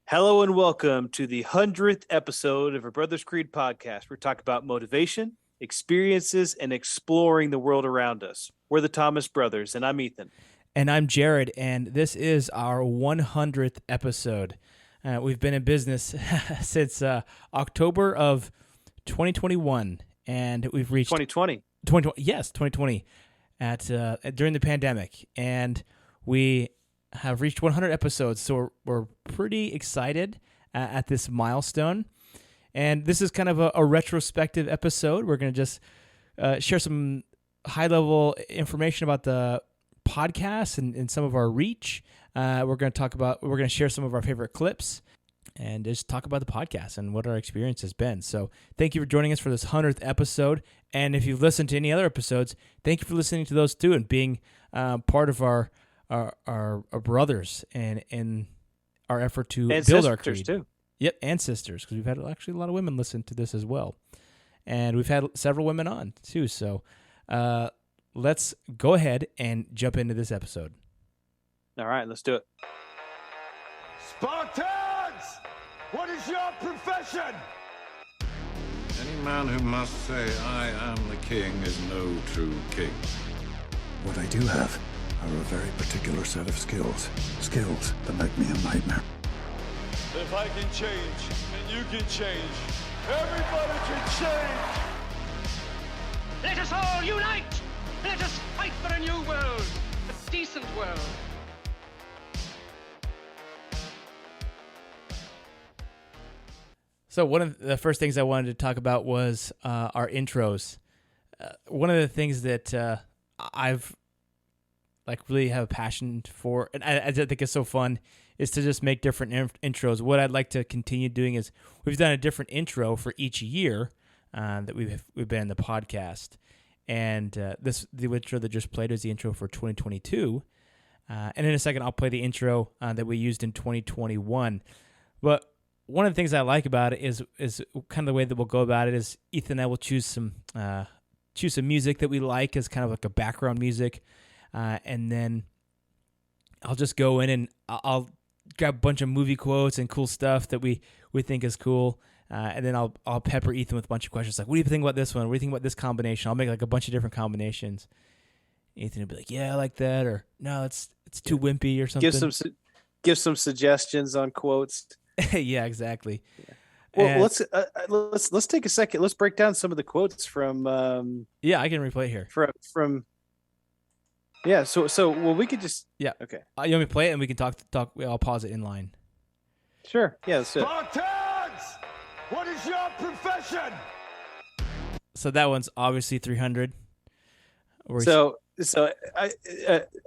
Hello and welcome to the 100th episode of a Brothers Creed podcast. We're talking about motivation, experiences, and exploring the world around us. We're the Thomas Brothers, and I'm Ethan. And I'm Jared, and this is our 100th episode. We've been in business since October of 2021, and we've reached 2020. 2020. Yes, 2020, during the pandemic, and we have reached 100 episodes. So we're pretty excited at this milestone. And this is kind of a retrospective episode. We're going to just share some high-level information about the podcast and some of our reach. We're going to share some of our favorite clips and just talk about the podcast and what our experience has been. So thank you for joining us for this 100th episode. And if you've listened to any other episodes, thank you for listening to those too and being part of our brothers and in our effort to build our creed. Too. Yep, and sisters, because we've had actually a lot of women listen to this as well. And we've had several women on too. So let's go ahead and jump into this episode. All right, let's do it. Spartans! What is your profession? Any man who must say, I am the king, is no true king. What I do have are a very particular set of skills. Skills that make me a nightmare. If I can change, and you can change, everybody can change! Let us all unite! Let us fight for a new world, a decent world. So one of the first things I wanted to talk about was our intros. One of the things that I've really have a passion for, and I think it's so fun, is to just make different intros. What I'd like to continue doing is we've done a different intro for each year that we've been in the podcast, and the intro that just played is the intro for 2022, and in a second I'll play the intro that we used in 2021. But one of the things I like about it is kind of the way that we'll go about it is Ethan and I will choose some music that we like as kind of like a background music. And then I'll just go in and I'll grab a bunch of movie quotes and cool stuff that we think is cool. And then I'll pepper Ethan with a bunch of questions like, what do you think about this one? What do you think about this combination? I'll make like a bunch of different combinations. Ethan will be like, yeah, I like that. Or no, it's too wimpy or something. Give some suggestions on quotes. Yeah, exactly. Yeah. Well, let's take a second. Let's break down some of the quotes from. Yeah, I can replay here. From. Yeah. So we could just. Yeah. Okay. You want me to play it and we can talk. I'll pause it in line. Sure. Yeah. That's it. Spartans! What is your profession? So that one's obviously 300. So I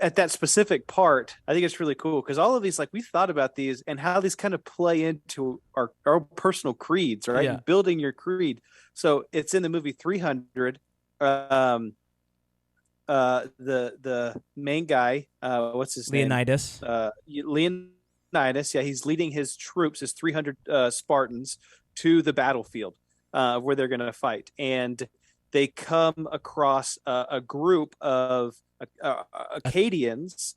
at that specific part, I think it's really cool because all of these, like we thought about these and how these kind of play into our personal creeds, right? Yeah. Building your creed. So it's in the movie 300. The main guy, what's his name? Leonidas. Leonidas. Yeah, he's leading his troops, his 300 Spartans, to the battlefield where they're going to fight, and they come across a group of Acadians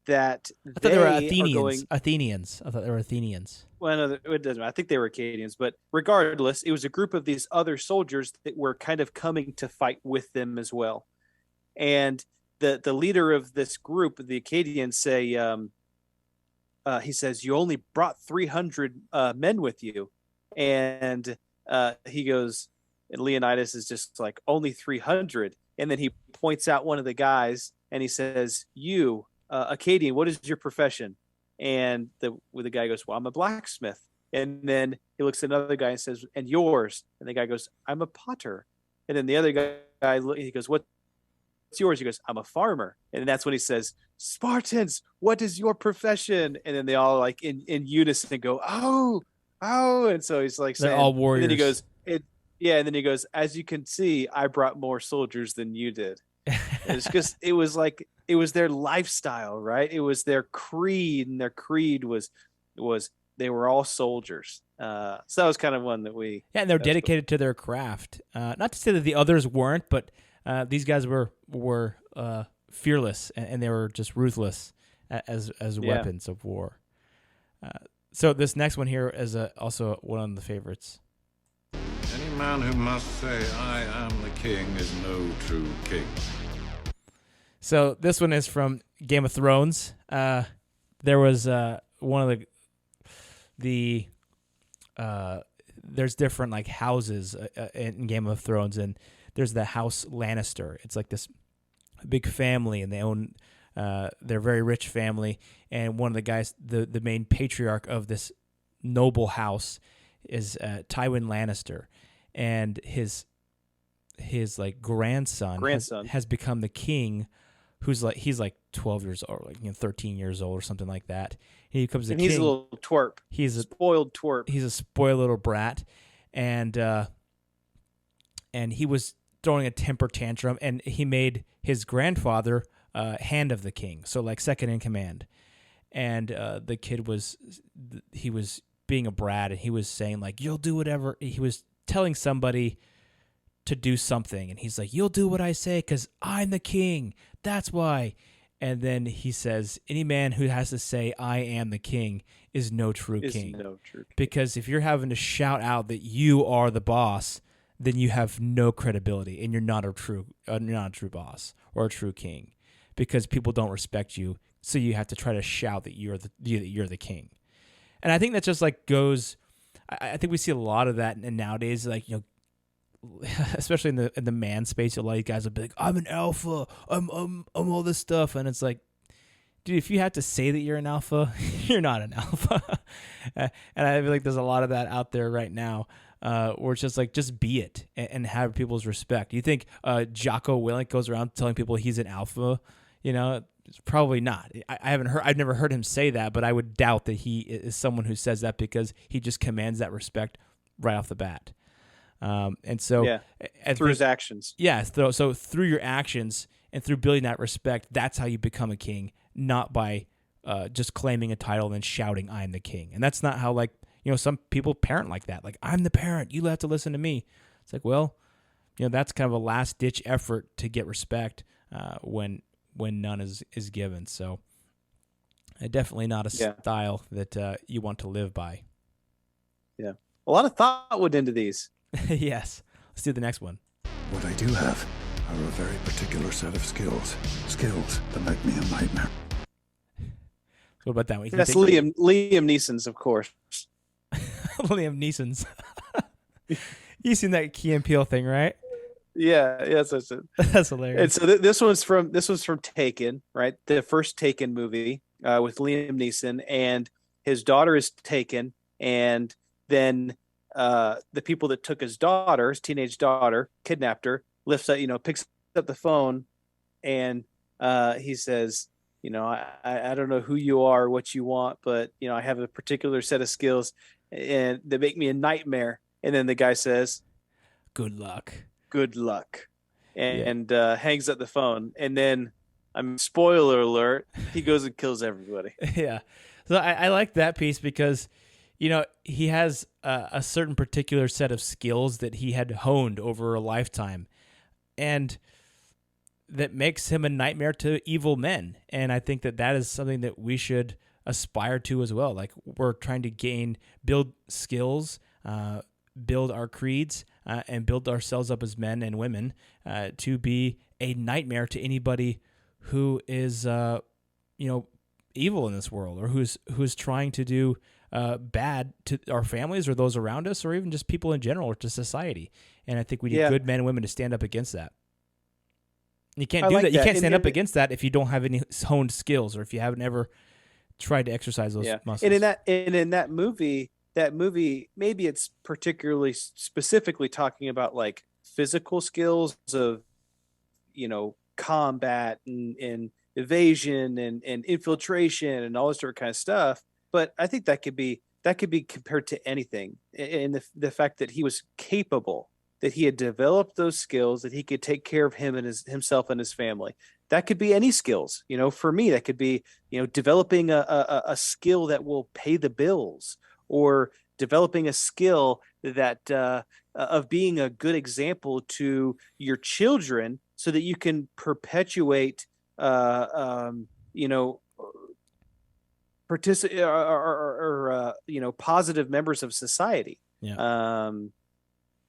that I thought they were Athenians. I thought they were Athenians. Well, no, it doesn't matter. I think they were Acadians, but regardless, it was a group of these other soldiers that were kind of coming to fight with them as well. And the leader of this group, the Acadians, he says, "You only brought 300 men with you," and he goes. And Leonidas is just like, only 300. And then he points out one of the guys and he says, you, Acadian, what is your profession? And the guy goes, well, I'm a blacksmith. And then he looks at another guy and says, and yours? And the guy goes, I'm a potter. And then the other guy, he goes, what's yours? He goes, I'm a farmer. And that's when he says, Spartans, what is your profession? And then they all like in unison go, oh. And so he's like, they're all warriors. And then he goes, yeah, and then he goes, as you can see, I brought more soldiers than you did. It's just, it was their lifestyle, right? It was their creed, and their creed was they were all soldiers. So that was kind of one that we... Yeah, and they're dedicated to their craft. Not to say that the others weren't, but these guys were fearless, and they were just ruthless as weapons of war. So this next one here is also one of the favorites. Any man who must say, I am the king, is no true king. So this one is from Game of Thrones. There was one of the there's different like houses in Game of Thrones, and there's the House Lannister. It's like this big family, and they own they're a very rich family. And one of the guys, the main patriarch of this noble house, is Tywin Lannister, and his like grandson has become the king. He's like 12 years old, like 13 years old or something like that. He becomes the king. He's a little twerp. He's a spoiled twerp. He's a spoiled little brat, and he was throwing a temper tantrum, and he made his grandfather hand of the king, so like second in command. And the kid was being a brat, and he was saying like, "You'll do whatever." He was telling somebody to do something, and he's like, "You'll do what I say because I'm the king. That's why." And then he says, "Any man who has to say I am the king is no true king. Because if you're having to shout out that you are the boss, then you have no credibility, and you're not a true boss or a true king, because people don't respect you. So you have to try to shout that you're the king." And I think that just like goes. I think we see a lot of that nowadays, like, you know, especially in the man space. A lot of guys will be like, "I'm an alpha. I'm all this stuff," and it's like, dude, if you have to say that you're an alpha, you're not an alpha. And I feel like there's a lot of that out there right now, where it's just like, just be it and have people's respect. You think Jocko Willink goes around telling people he's an alpha? You know, it's probably not. I've never heard him say that, but I would doubt that he is someone who says that, because he just commands that respect right off the bat. And so through his actions. Yeah. So through your actions and through building that respect, that's how you become a king, not by just claiming a title and then shouting, "I'm the king." And that's not how, like, you know, some people parent like that. Like, "I'm the parent. You have to listen to me." It's like, well, you know, that's kind of a last ditch effort to get respect when none is given. So definitely not a style that you want to live by. Yeah. A lot of thought went into these. Yes. Let's do the next one. What I do have are a very particular set of skills. Skills that make me a nightmare. What about that one? That's Liam Neeson's, of course. Liam Neeson's. You seen that Key and Peele thing, right? Yeah, yes, that's hilarious. And so this was from Taken, right? The first Taken movie with Liam Neeson, and his daughter is taken, and then the people that took his teenage daughter, kidnapped her, picks up the phone, and he says, you know, I don't know who you are, what you want, but, you know, I have a particular set of skills, and they make me a nightmare. And then the guy says, "Good luck." And hangs up the phone. And then, spoiler alert, he goes and kills everybody. Yeah. So I like that piece because, you know, he has a certain particular set of skills that he had honed over a lifetime, and that makes him a nightmare to evil men. And I think that is something that we should aspire to as well. Like, we're trying to build skills, build our creeds, and build ourselves up as men and women to be a nightmare to anybody who is, evil in this world, or who's trying to do bad to our families or those around us, or even just people in general, or to society. And I think we need good men and women to stand up against that. You can't do that. You can't stand up against that if you don't have any honed skills, or if you haven't ever tried to exercise those muscles. And in that movie, maybe it's particularly specifically talking about like physical skills of, you know, combat and evasion and infiltration and all this sort of kind of stuff. But I think that could be compared to anything, in the fact that he was capable, that he had developed those skills, that he could take care of himself and his family. That could be any skills. You know, for me, that could be, you know, developing a skill that will pay the bills, or developing a skill that of being a good example to your children, so that you can perpetuate positive members of society. Yeah.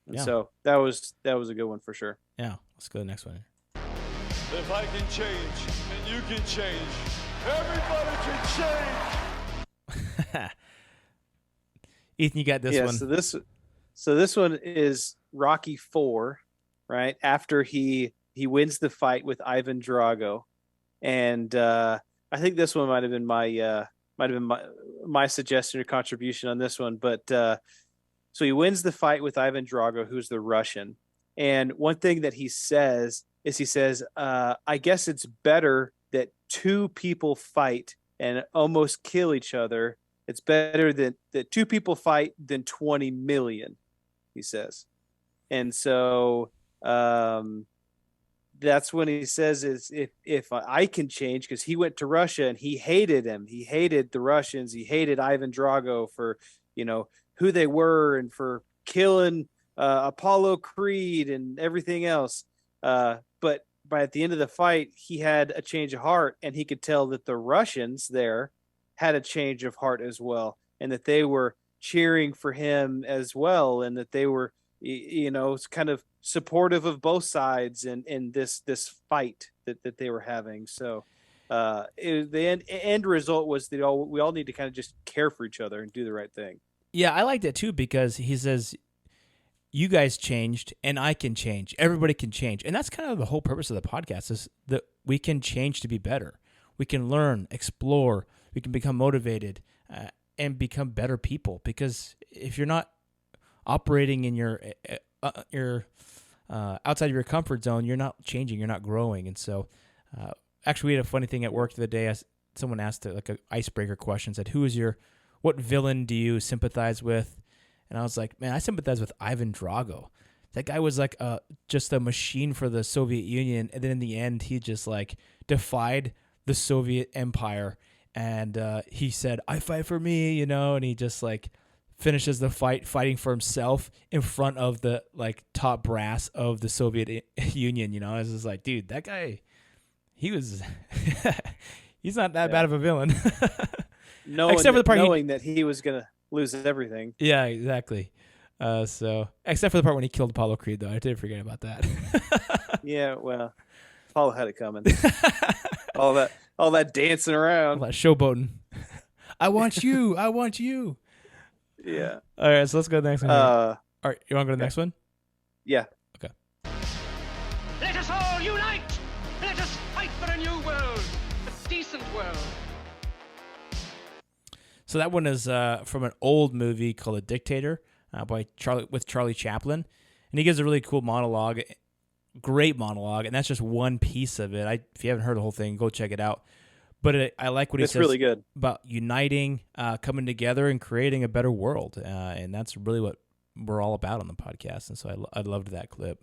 And so that was a good one for sure. Yeah. Let's go to the next one. If I can change and you can change, everybody can change. Ethan, you got this one. So this one is Rocky IV, right? After he wins the fight with Ivan Drago, and I think this one might have been my suggestion or contribution on this one. But so he wins the fight with Ivan Drago, who's the Russian, and one thing that he says is I guess it's better that two people fight and almost kill each other. It's better that two people fight than 20 million, he says. And so that's when he says is if I can change, because he went to Russia and he hated him. He hated the Russians. He hated Ivan Drago for, who they were and for killing Apollo Creed and everything else. But at the end of the fight, he had a change of heart, and he could tell that the Russians there had a change of heart as well, and that they were cheering for him as well, and that they were, kind of supportive of both sides in this fight that they were having. So the end result was that we all need to kind of just care for each other and do the right thing. Yeah, I liked it too, because he says, you guys changed and I can change. Everybody can change. And that's kind of the whole purpose of the podcast, is that we can change to be better. We can learn, explore, we can become motivated and become better people. Because if you're not operating in your outside of your comfort zone, you're not changing, you're not growing. And so actually we had a funny thing at work the other day. Someone asked like an icebreaker question, said, what villain do you sympathize with? And I was like, man, I sympathize with Ivan Drago. That guy was like just a machine for the Soviet Union. And then in the end, he just like defied the Soviet Empire. And he said, I fight for me, and he just like finishes the fighting for himself in front of the like top brass of the Soviet Union. I was just like, dude, that guy, he's not that bad of a villain. Except for the part knowing that he was going to lose everything. Yeah, exactly. So except for the part when he killed Apollo Creed, though, I did forget about that. Yeah, well, Apollo had it coming. all that dancing around, all that showboating. I want you. I want you. Yeah. All right, so let's go to the next one. All right, you want to go to the next one? Yeah. Okay. Let us all unite! Let us fight for a new world, a decent world. So that one is from an old movie called The Dictator by Charlie Chaplin, and he gives a really cool monologue, great monologue, and that's just one piece of it. If you haven't heard the whole thing, go check it out. But I like what he says. It's really good about uniting, coming together, and creating a better world, and that's really what we're all about on the podcast. And so I loved that clip.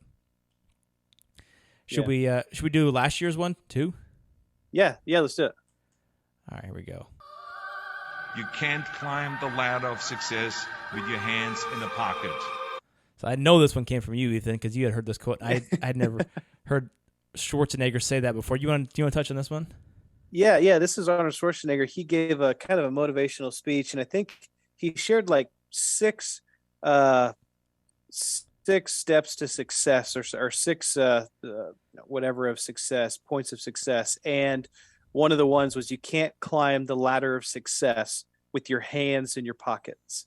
Should we do last year's one too? Yeah, let's do it. All right, here we go. You can't climb the ladder of success with your hands in the pocket. So I know this one came from you, Ethan, because you had heard this quote. I'd never heard Schwarzenegger say that before. Do you want to touch on this one? Yeah. This is Arnold Schwarzenegger. He gave a kind of a motivational speech, and I think he shared like six steps to success, or six whatever of success, points of success, and one of the ones was you can't climb the ladder of success with your hands in your pockets.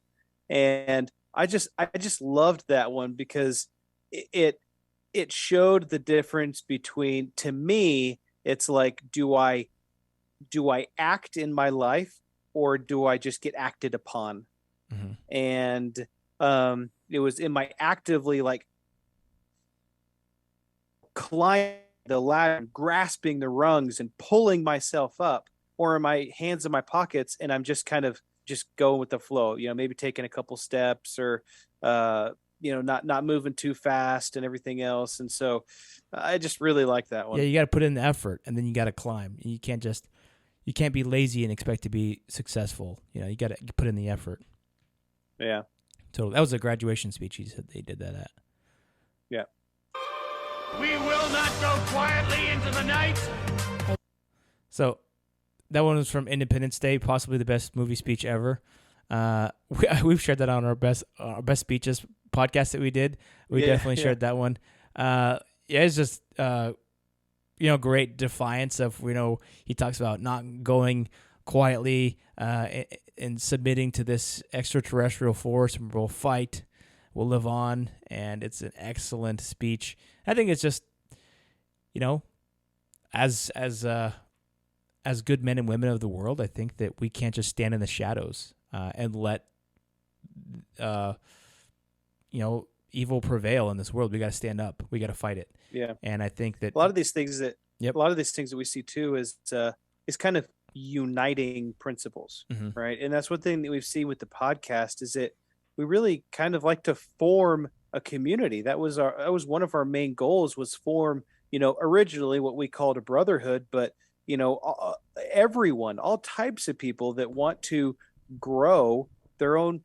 And I just loved that one because it showed the difference between, to me, it's like, do I act in my life, or do I just get acted upon? Mm-hmm. And it was, am I actively like climbing the ladder, grasping the rungs and pulling myself up, or are my hands in my pockets and I'm just kind of just going with the flow, maybe taking a couple steps, or not moving too fast and everything else. And so I just really like that one. Yeah, you got to put in the effort, and then you got to climb. You can't be lazy and expect to be successful. You got to put in the effort. Yeah. Totally. That was a graduation speech he said they did that at. Yeah. We will not go quietly into the night. So that one was from Independence Day, possibly the best movie speech ever. We've shared that on our best speeches podcast that we did. We definitely shared that one. It's just great defiance of, he talks about not going quietly and submitting to this extraterrestrial force, and we'll fight, we'll live on, and it's an excellent speech. I think it's just, as good men and women of the world, I think that we can't just stand in the shadows and let evil prevail in this world. We got to stand up. We got to fight it. Yeah. And I think that a lot of these things that we see too is kind of uniting principles, right? And that's one thing that we've seen with the podcast, is that we really kind of like to form a community. That was one of our main goals, was form, originally what we called a brotherhood, but everyone, all types of people that want to grow their own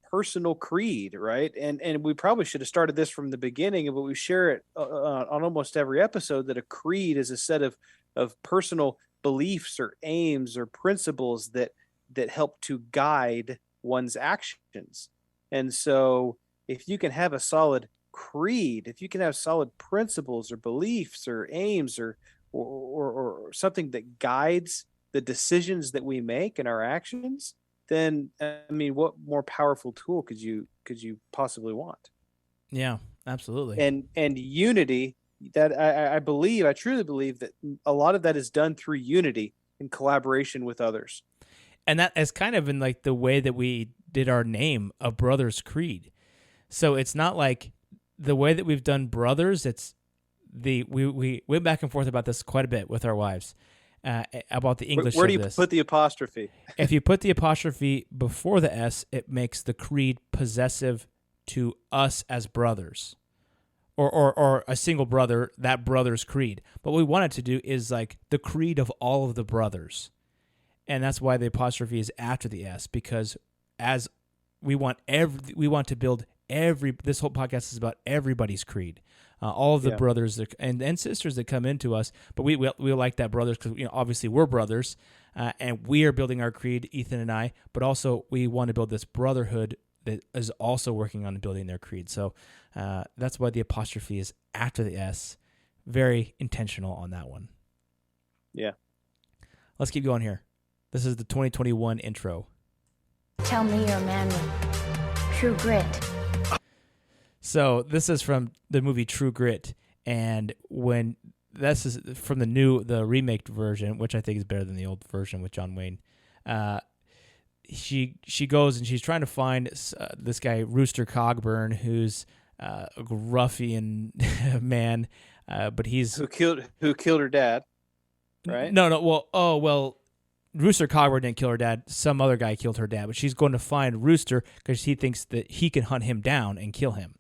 personal creed, right? And we probably should have started this from the beginning, but we share it on almost every episode, that a creed is a set of personal beliefs or aims or principles that help to guide one's actions. And so if you can have a solid creed, if you can have solid principles or beliefs or aims or something that guides the decisions that we make and our actions, then what more powerful tool could you possibly want? Yeah, absolutely. And unity, that I truly believe that a lot of that is done through unity and collaboration with others. And that is kind of in like the way that we did our name, A Brother's Creed. So it's not like the way that we've done brothers. It's we went back and forth about this quite a bit with our wives about the English. Where do you of this. put the apostrophe? If you put the apostrophe before the S, it makes the creed possessive to us as brothers, or a single brother, that brother's creed. But what we wanted to do is like the creed of all of the brothers. And that's why the apostrophe is after the S, because as we want to build this whole podcast is about everybody's creed, all of the brothers and sisters that come into us. But we like that brothers because obviously we're brothers, and we are building our creed, Ethan and I. But also we want to build this brotherhood that is also working on building their creed. So that's why the apostrophe is after the S. Very intentional on that one. Yeah. Let's keep going here. This is the 2021 intro. Tell me you're a man with true grit. So this is from the movie True Grit, and when this is from the remake version, which I think is better than the old version with John Wayne. She goes and she's trying to find this guy Rooster Cogburn, who's a ruffian man, but he's who killed her dad, right? No. Rooster Cogburn didn't kill her dad. Some other guy killed her dad, but she's going to find Rooster because he thinks that he can hunt him down and kill him.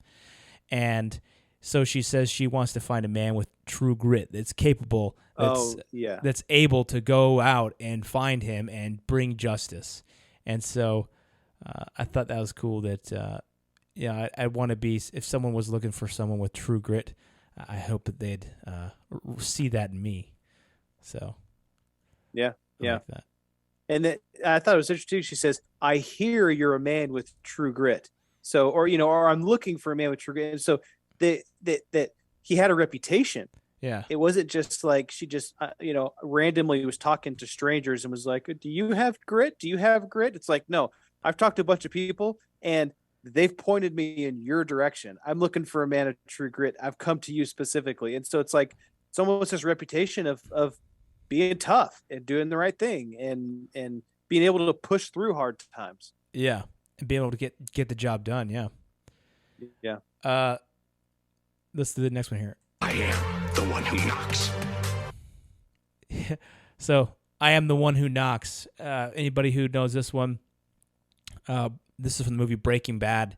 And so she says she wants to find a man with true grit that's capable, that's able to go out and find him and bring justice. And so I thought that was cool that, I want to be, if someone was looking for someone with true grit, I hope that they'd see that in me. So, yeah. Like that. And that, I thought it was interesting. She says, "I hear you're a man with true grit." So, or I'm looking for a man with true grit. And so that he had a reputation. Yeah. It wasn't just like she just, randomly was talking to strangers and was like, "Do you have grit? Do you have grit?" It's like, no, I've talked to a bunch of people and they've pointed me in your direction. I'm looking for a man of true grit. I've come to you specifically. And so it's like, it's almost this reputation of being tough and doing the right thing and being able to push through hard times. Yeah. And being able to get the job done. Yeah. Yeah. Let's do the next one here. I am the one who knocks. So I am the one who knocks. Anybody who knows this one, this is from the movie Breaking Bad.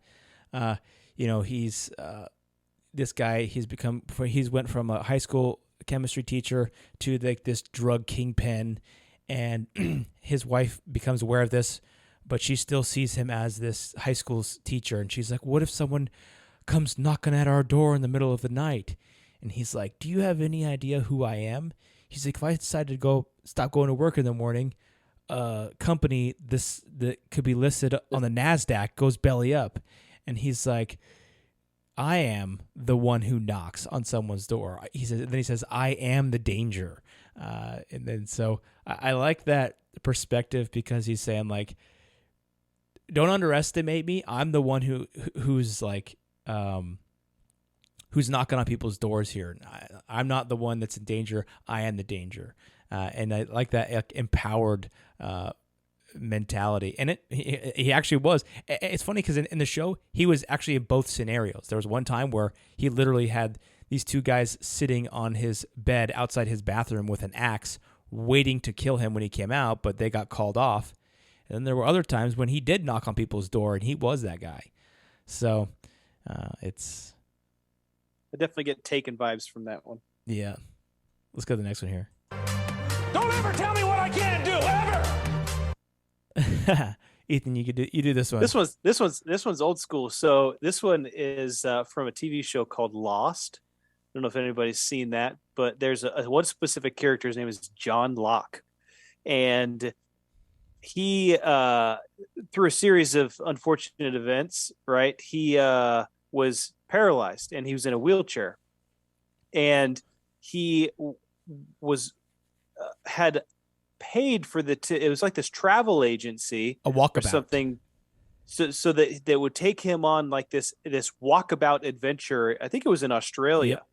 He's this guy, he's went from a high school chemistry teacher to like this drug kingpin, and his wife becomes aware of this, but she still sees him as this high school teacher, and she's like, "What if someone comes knocking at our door in the middle of the night?" And he's like, "Do you have any idea who I am?" He's like, "If I decided to go stop going to work in the morning, company that could be listed on the NASDAQ goes belly up. And he's like, I am the one who knocks on someone's door. Then he says, I am the danger. And then so I like that perspective, because he's saying, like, don't underestimate me. I'm the one who's like, who's knocking on people's doors here. I'm not the one that's in danger. I am the danger. And I like that empowered mentality. And he actually was. It's funny because in the show, he was actually in both scenarios. There was one time where he literally had these two guys sitting on his bed outside his bathroom with an axe, waiting to kill him when he came out, but they got called off. And then there were other times when he did knock on people's door, and he was that guy. So it's... I definitely get Taken vibes from that one. Yeah. Let's go to the next one here. Don't ever tell me what I can't do, ever! Ethan, you do this one. This one's old school. So this one is from a TV show called Lost. I don't know if anybody's seen that, but there's one specific character. His name is John Locke, and he through a series of unfortunate events, right? He was paralyzed, and he was in a wheelchair, and he was had paid for it was like this travel agency, a walkabout or something, so that they would take him on like this walkabout adventure. I think it was in Australia. Yep.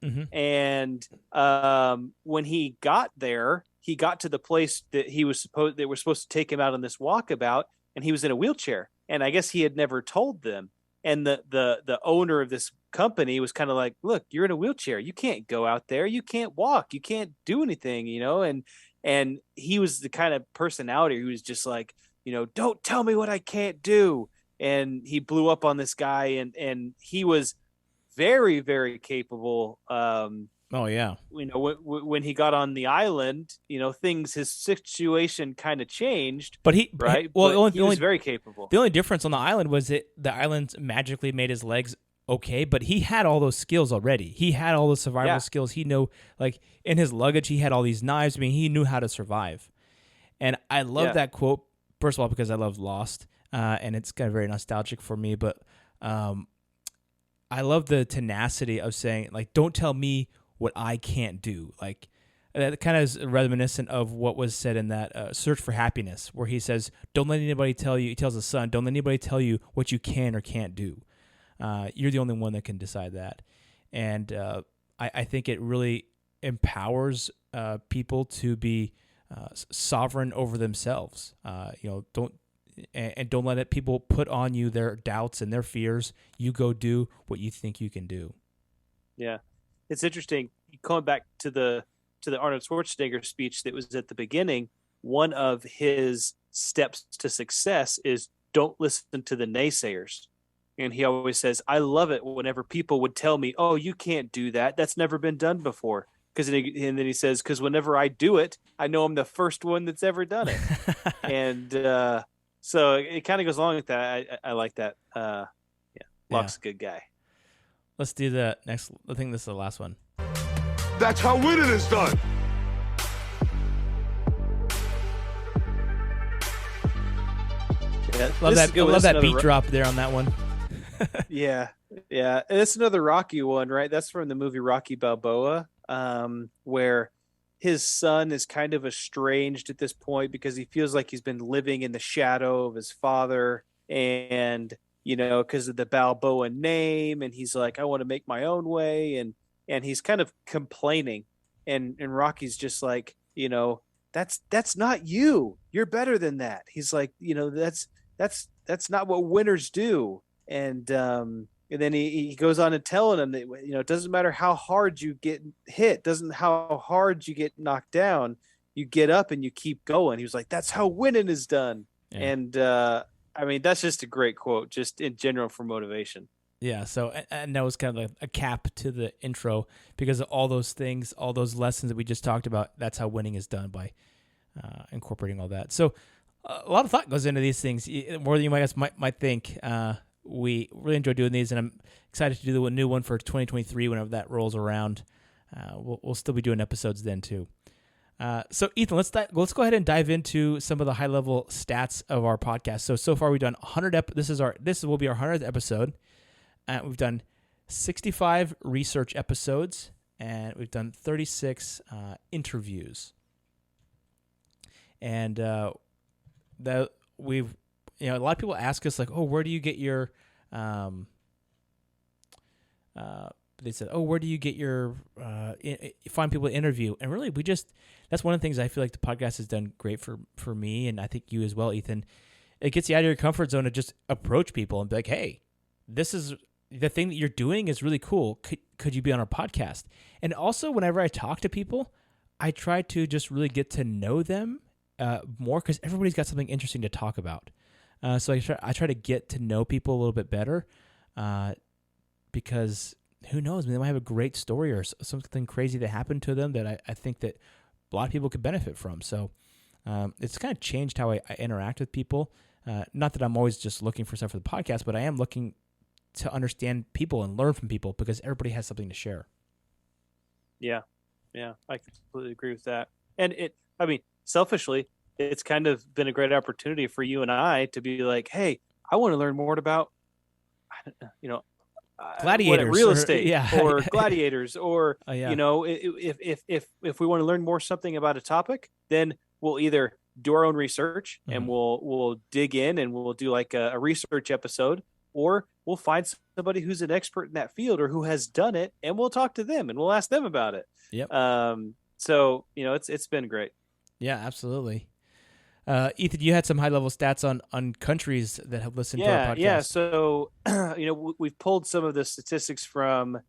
Mm-hmm. And when he got there, he got to the place that they were supposed to take him out on this walkabout, and he was in a wheelchair, and I guess he had never told them. And the owner of this company was kind of like, look, you're in a wheelchair. You can't go out there. You can't walk. You can't do anything, And he was the kind of personality who was just like, don't tell me what I can't do. And he blew up on this guy, and he was very, very capable. Oh yeah. When he got on the island, his situation kind of changed. But he was very capable. The only difference on the island was that the island magically made his legs okay, but he had all those skills already. He had all the survival skills. He knew, like, in his luggage, he had all these knives. I mean, he knew how to survive. And I love that quote, first of all, because I love Lost, and it's kind of very nostalgic for me, but I love the tenacity of saying, like, don't tell me what I can't do. Like, that kind of is reminiscent of what was said in that Search for Happiness, where he says, don't let anybody tell you, he tells his son, don't let anybody tell you what you can or can't do. You're the only one that can decide that. And I think it really empowers people to be sovereign over themselves. Don't let people put on you their doubts and their fears. You go do what you think you can do. Yeah. It's interesting, going back to the Arnold Schwarzenegger speech that was at the beginning. One of his steps to success is don't listen to the naysayers. And he always says, I love it whenever people would tell me, oh, you can't do that. That's never been done before. And then he says, because whenever I do it, I know I'm the first one that's ever done it. And so it kind of goes along with that. I like that. Locke's a good guy. Let's do the next. I think this is the last one. That's how winning is done. Yeah, love that beat drop there on that one. yeah. And it's another Rocky one, right? That's from the movie Rocky Balboa, where his son is kind of estranged at this point because he feels like he's been living in the shadow of his father, and because of the Balboa name, and he's like, I want to make my own way, and he's kind of complaining, and Rocky's just like, that's not you. You're better than that. He's like, that's not what winners do. And then he goes on and telling him that, it doesn't matter how hard you get hit, doesn't how hard you get knocked down, you get up and you keep going. He was like, that's how winning is done. Yeah. And I mean, that's just a great quote, just in general for motivation. Yeah, so, and that was kind of like a cap to the intro, because of all those things, all those lessons that we just talked about. That's how winning is done, by incorporating all that. So a lot of thought goes into these things, more than you might think. We really enjoy doing these, and I'm excited to do a new one for 2023 whenever that rolls around. We'll still be doing episodes then too. So Ethan, let's go ahead and dive into some of the high level stats of our podcast. So far we've done 100. This will be our 100th episode. We've done 65 research episodes, and we've done 36 interviews. And a lot of people ask us like, oh, where do you get your they said, oh, where do you get your find people to interview? And really, that's one of the things I feel like the podcast has done great for me, and I think you as well, Ethan. It gets you out of your comfort zone to just approach people and be like, hey, this is the thing that you're doing is really cool. Could you be on our podcast? And also, whenever I talk to people, I try to just really get to know them more, because everybody's got something interesting to talk about. So I try to get to know people a little bit better, because who knows, they might have a great story or something crazy that happened to them that I think that a lot of people could benefit from. So it's kind of changed how I interact with people. Not that I'm always just looking for stuff for the podcast, but I am looking to understand people and learn from people, because everybody has something to share. Yeah, I completely agree with that. And selfishly, it's kind of been a great opportunity for you and I to be like, hey, I want to learn more about, gladiators, real estate, or gladiators, or if we want to learn more something about a topic, then we'll either do our own research and we'll dig in and we'll do like a research episode, or we'll find somebody who's an expert in that field or who has done it, and we'll talk to them and we'll ask them about it. Yep. So it's been great. Yeah, absolutely. Ethan, you had some high-level stats on countries that have listened to our podcast. Yeah. So, we've pulled some of the statistics from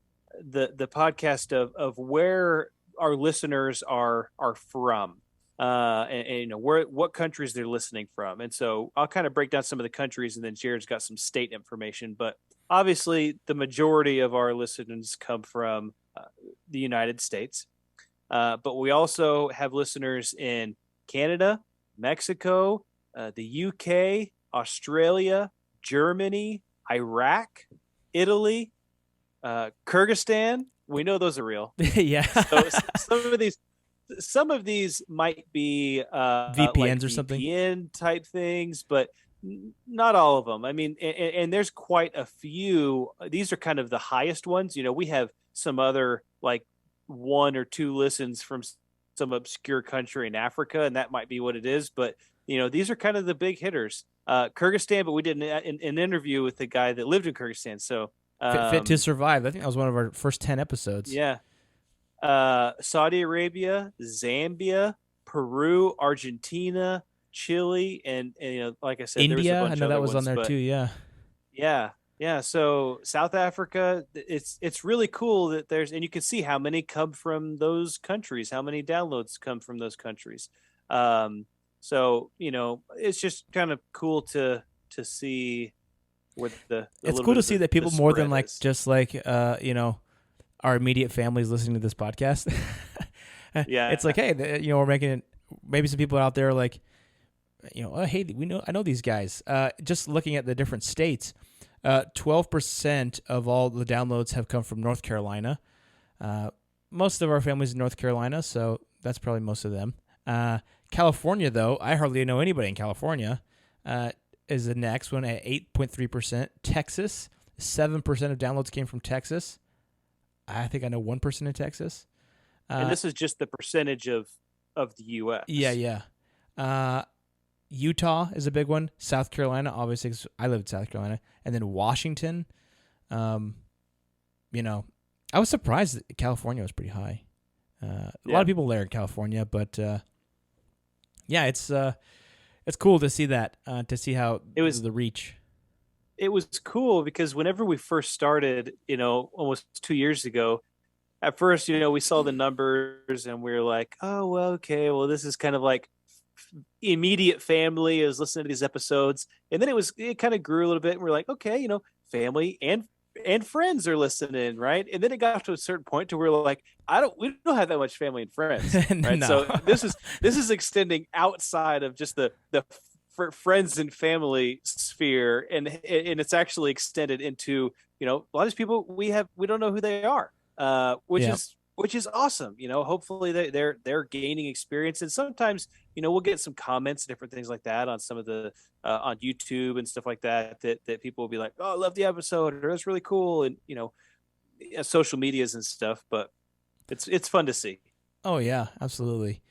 the podcast of where our listeners are from, and what countries they're listening from. And so I'll kind of break down some of the countries, and then Jared's got some state information. But obviously, the majority of our listeners come from the United States. But we also have listeners in Canada, Mexico, the UK, Australia, Germany, Iraq, Italy, Kyrgyzstan. We know those are real. Yeah. So some of these might be VPNs like or something, VPN type things, but not all of them. I mean, and there's quite a few. These are kind of the highest ones. We have some other like 1 or 2 listens from some obscure country in Africa, and that might be what it is. But these are kind of the big hitters. Kyrgyzstan, but we did an interview with the guy that lived in Kyrgyzstan. So Fit to Survive. I think that was one of our first 10 episodes. Yeah. Saudi Arabia, Zambia, Peru, Argentina, Chile, and like I said, India. there was a bunch I know of that other was ones, on there too. Yeah. Yeah. So South Africa, it's really cool that and you can see how many come from those countries, how many downloads come from those countries. So it's just kind of cool to see what it's cool to see that people more than like just like our immediate families listening to this podcast. Yeah, it's like, hey, we're making it. Maybe some people out there are like, oh, hey, I know these guys. Just looking at the different states. 12% of all the downloads have come from North Carolina. Most of our family's in North Carolina, so that's probably most of them. California, though, I hardly know anybody in California, is the next one at 8.3%. Texas, 7% of downloads came from Texas. I think I know one person in Texas. And this is just the percentage of the U.S. Yeah. Utah is a big one. South Carolina, obviously, 'cause I live in South Carolina. And then Washington. I was surprised that California was pretty high. A lot of people there in California, but it's cool to see that, to see how it was the reach. It was cool because whenever we first started, almost 2 years ago, at first, we saw the numbers and we were like, oh, well, okay, well, this is kind of like immediate family is listening to these episodes. And then it kind of grew a little bit, and we're like, okay, family and friends are listening, right? And then it got to a certain point to where we're like, we don't have that much family and friends, right? No. So this is extending outside of just the friends and family sphere, and it's actually extended into a lot of these people we don't know who they are, which is which is awesome. Hopefully they're gaining experience, and sometimes we'll get some comments, different things like that on some of the on YouTube and stuff like that people will be like, oh, I love the episode, or that's really cool, and social medias and stuff. But it's fun to see. Oh yeah, absolutely.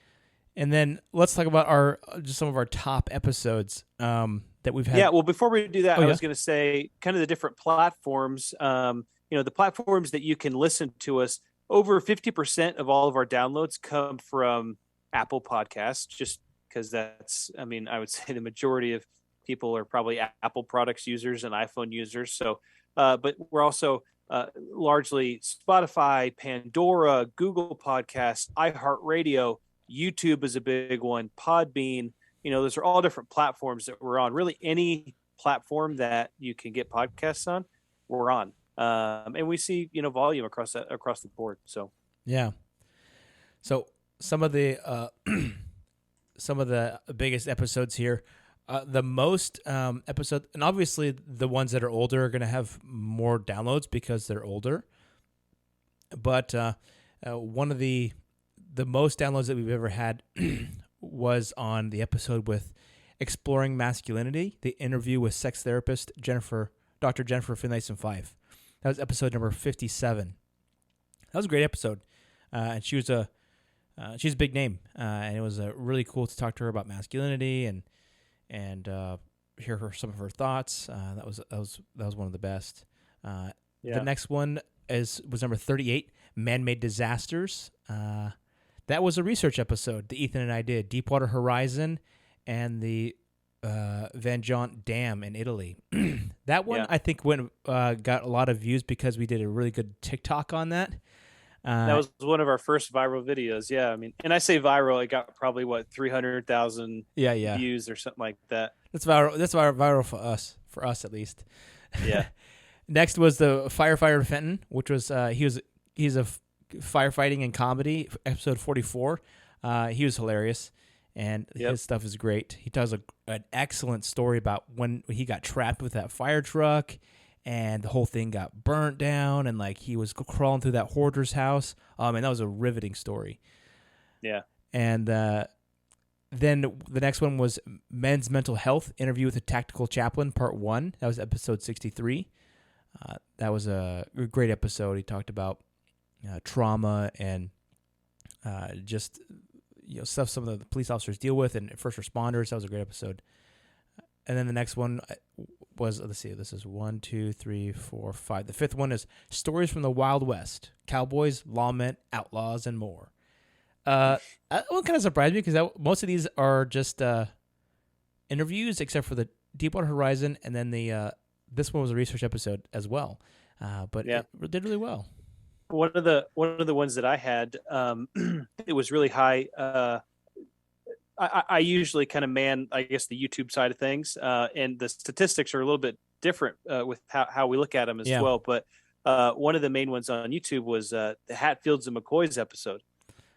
And then let's talk about our just some of our top episodes that we've had. Yeah, well, before we do that, Oh, I yeah? was going to say kind of the different platforms. The platforms that you can listen to us. Over 50% of all of our downloads come from Apple Podcasts, just because that's, I would say the majority of people are probably Apple products users and iPhone users. So, but we're also largely Spotify, Pandora, Google Podcasts, iHeartRadio, YouTube is a big one, Podbean. Those are all different platforms that we're on. Really, any platform that you can get podcasts on, we're on. And we see volume across the board. So Yeah. So some of the biggest episodes here, the most episode, and obviously the ones that are older are going to have more downloads because they're older. But one of the most downloads that we've ever had was on the episode with Exploring Masculinity, the interview with sex therapist Dr. Jennifer Finlayson Fife. That was episode number 57. That was a great episode, and she's a big name, and it was really cool to talk to her about masculinity and hear some of her thoughts. That was one of the best. The next one was number 38, Man-Made Disasters. That was a research episode that Ethan and I did, Deepwater Horizon and the Van Jont Dam in Italy. That one, I think, got a lot of views because we did a really good TikTok on that. That was one of our first viral videos. Yeah, and I say viral, it got probably 300,000 views or something like that. That's viral. That's viral for us at least. Yeah. Next was the Firefighter Fenton, which was he's a firefighting and comedy, episode 44. He was hilarious. And his stuff is great. He tells an excellent story about when he got trapped with that fire truck and the whole thing got burnt down and he was crawling through that hoarder's house. And that was a riveting story. Yeah. And then the next one was Men's Mental Health, Interview with a Tactical Chaplain, Part 1. That was episode 63. That was a great episode. He talked about trauma and just stuff some of the police officers deal with and first responders. That was a great episode. And then the next one was, let's see, this is 1, 2, 3, 4, 5. The fifth one is Stories from the Wild West, Cowboys, Lawmen, Outlaws, and More. That one kind of surprised me because most of these are just interviews except for the Deepwater Horizon, and then this one was a research episode as well. But it did really well. One of the ones that I had, it was really high. I usually kind of man, I guess, the YouTube side of things, and the statistics are a little bit different with how we look at them as well. But one of the main ones on YouTube was the Hatfields and McCoys episode.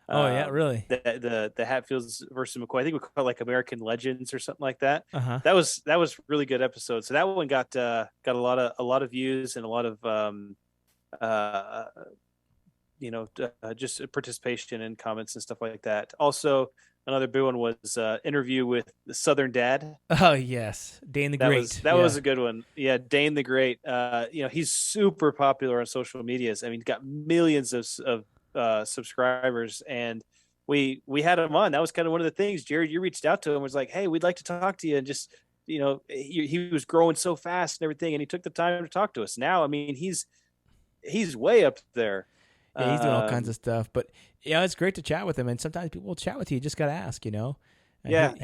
Oh yeah, really? The Hatfields versus McCoy. I think we call it American Legends or something like that. Uh-huh. That was really good episode. So that one got a lot of views and a lot of just participation and comments and stuff like that. Also, another big one was interview with the Southern Dad. Oh yes, Dane the Great. That was a good one. Yeah, Dane the Great. He's super popular on social medias. He's got millions of subscribers, and we had him on. That was kind of one of the things. Jared, you reached out to him, was like, hey, we'd like to talk to you, and just he was growing so fast and everything, and he took the time to talk to us. Now he's way up there. Yeah, he's doing all kinds of stuff, but it's great to chat with him, and sometimes people will chat with you. You just got to ask, And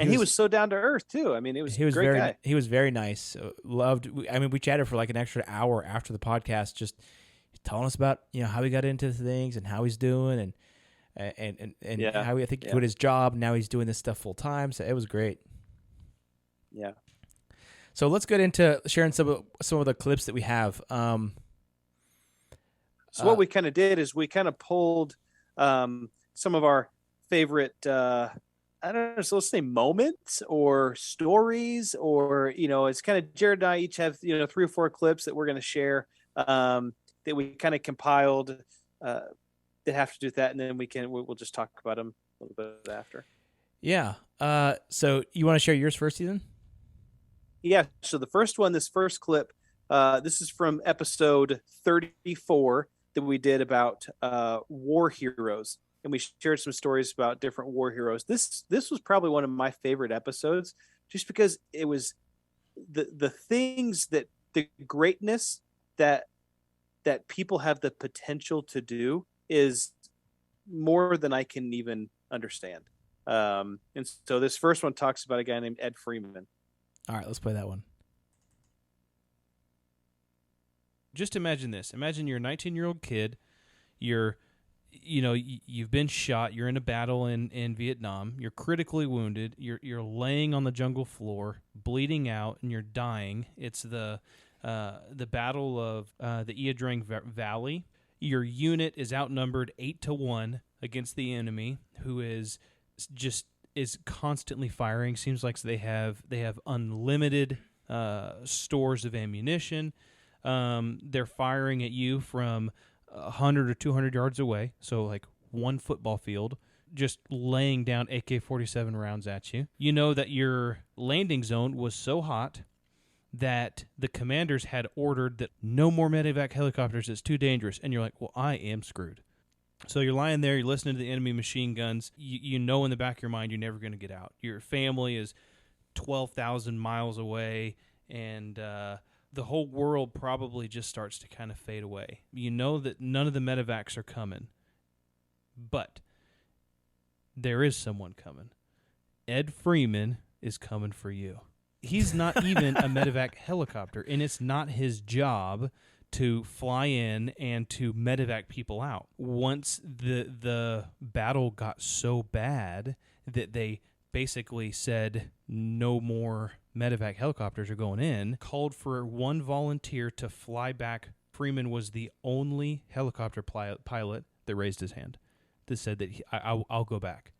he was so down to earth too. He was a great guy. He was very nice. Loved. We chatted for an extra hour after the podcast, just telling us about how he got into things and how he's doing, and how I think he quit his job. Now he's doing this stuff full time. So it was great. Yeah. So let's get into sharing some of the clips that we have. So what we kind of did is we kind of pulled some of our favorite, I don't know, so let's say moments or stories, or, it's kind of Jared and I each have, 3 or 4 clips that we're going to share that we kind of compiled that have to do with that, and then we'll just talk about them a little bit after. Yeah. So you want to share yours first, Ethan? Yeah. So the first one, this first clip, this is from episode 34 that we did about war heroes, and we shared some stories about different war heroes. This was probably one of my favorite episodes, just because it was the things that the greatness that people have the potential to do is more than I can even understand. And so this first one talks about a guy named Ed Freeman. All right, let's play that one. Just imagine this. Imagine you're a 19-year-old kid. You've been shot. You're in a battle in Vietnam. You're critically wounded. You're laying on the jungle floor, bleeding out, and you're dying. It's the battle of the Ia Drang Valley. Your unit is outnumbered 8-1 against the enemy, who is constantly firing. Seems like they have unlimited stores of ammunition. They're firing at you from 100 or 200 yards away, so like one football field, just laying down AK-47 rounds at you. You know that your landing zone was so hot that the commanders had ordered that no more medevac helicopters, it's too dangerous. And you're like, well, I am screwed. So you're lying there, you're listening to the enemy machine guns. You know in the back of your mind you're never going to get out. Your family is 12,000 miles away, and the whole world probably just starts to kind of fade away. You know that none of the medevacs are coming, but there is someone coming. Ed Freeman is coming for you. He's not even a medevac helicopter, and it's not his job to fly in and to medevac people out. Once the battle got so bad that they basically said no more medevac helicopters are going in, called for one volunteer to fly back. Freeman was the only helicopter pilot that raised his hand, that said that I'll go back.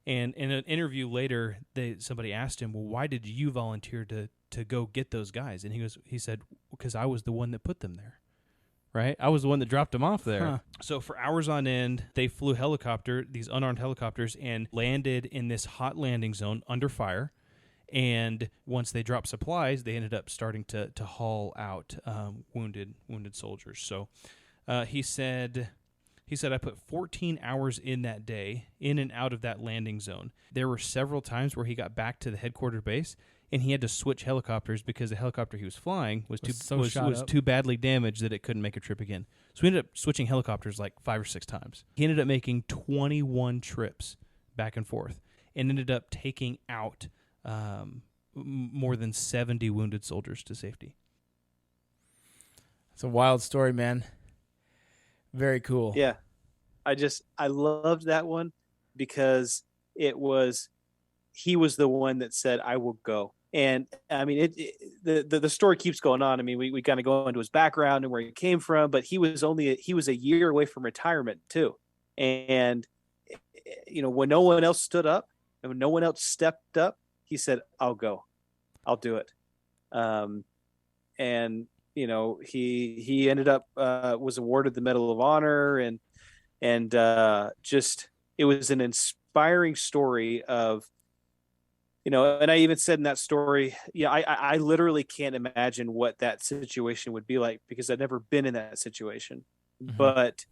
And in an interview later, somebody asked him, well, why did you volunteer to go get those guys? And he said, because I was the one that put them there, right? I was the one that dropped them off there. Huh. So for hours on end, they flew these unarmed helicopters, and landed in this hot landing zone under fire. And once they dropped supplies, they ended up starting to haul out wounded soldiers. So he said, I put 14 hours in that day, in and out of that landing zone. There were several times where he got back to the headquarters base, and he had to switch helicopters because the helicopter he was flying was too badly damaged that it couldn't make a trip again. So we ended up switching helicopters like 5 or 6 times. He ended up making 21 trips back and forth, and ended up taking out more than 70 wounded soldiers to safety. It's a wild story, man. Very cool. Yeah. I loved that one because he was the one that said, I will go. And I mean, the story keeps going on. I mean, we kind of go into his background and where he came from, but he was a year away from retirement too. And, when no one else stood up and when no one else stepped up, he said, I'll go, I'll do it. And, he ended up, was awarded the Medal of Honor, and just, it was an inspiring story of, and I even said in that story, I literally can't imagine what that situation would be like because I've never been in that situation. Mm-hmm. But,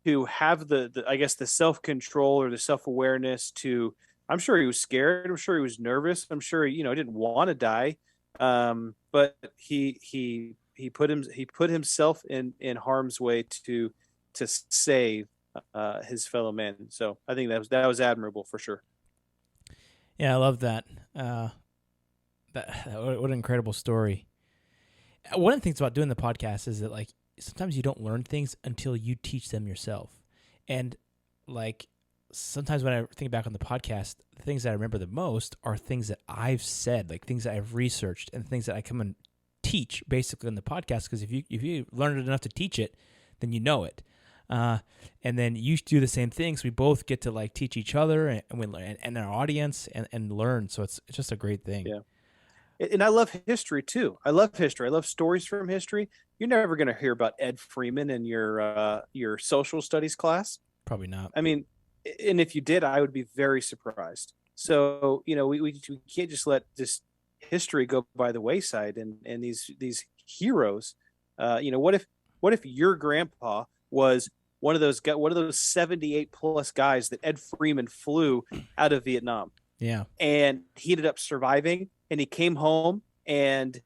to have the I guess the self-control or the self-awareness to, I'm sure he was scared. I'm sure he was nervous. I'm sure, he didn't want to die. But he put himself in harm's way to save his fellow man. So I think that was admirable for sure. Yeah, I love that. What an incredible story. One of the things about doing the podcast is that, like, sometimes you don't learn things until you teach them yourself. And, like, sometimes when I think back on the podcast, the things that I remember the most are things that I've said, like things that I've researched and things that I come and teach basically on the podcast. Because if you learn it enough to teach it, then you know it. And then you do the same things. We both get to like teach each other and we learn, and our audience and learn. So it's just a great thing. Yeah. and I love history too. I love history. I love stories from history. You're never going to hear about Ed Freeman in your social studies class. Probably not. I mean, and if you did, I would be very surprised. So, we can't just let this history go by the wayside, and these heroes. What if your grandpa was one of those 78 plus guys that Ed Freeman flew out of Vietnam? Yeah. And he ended up surviving, and he came home and,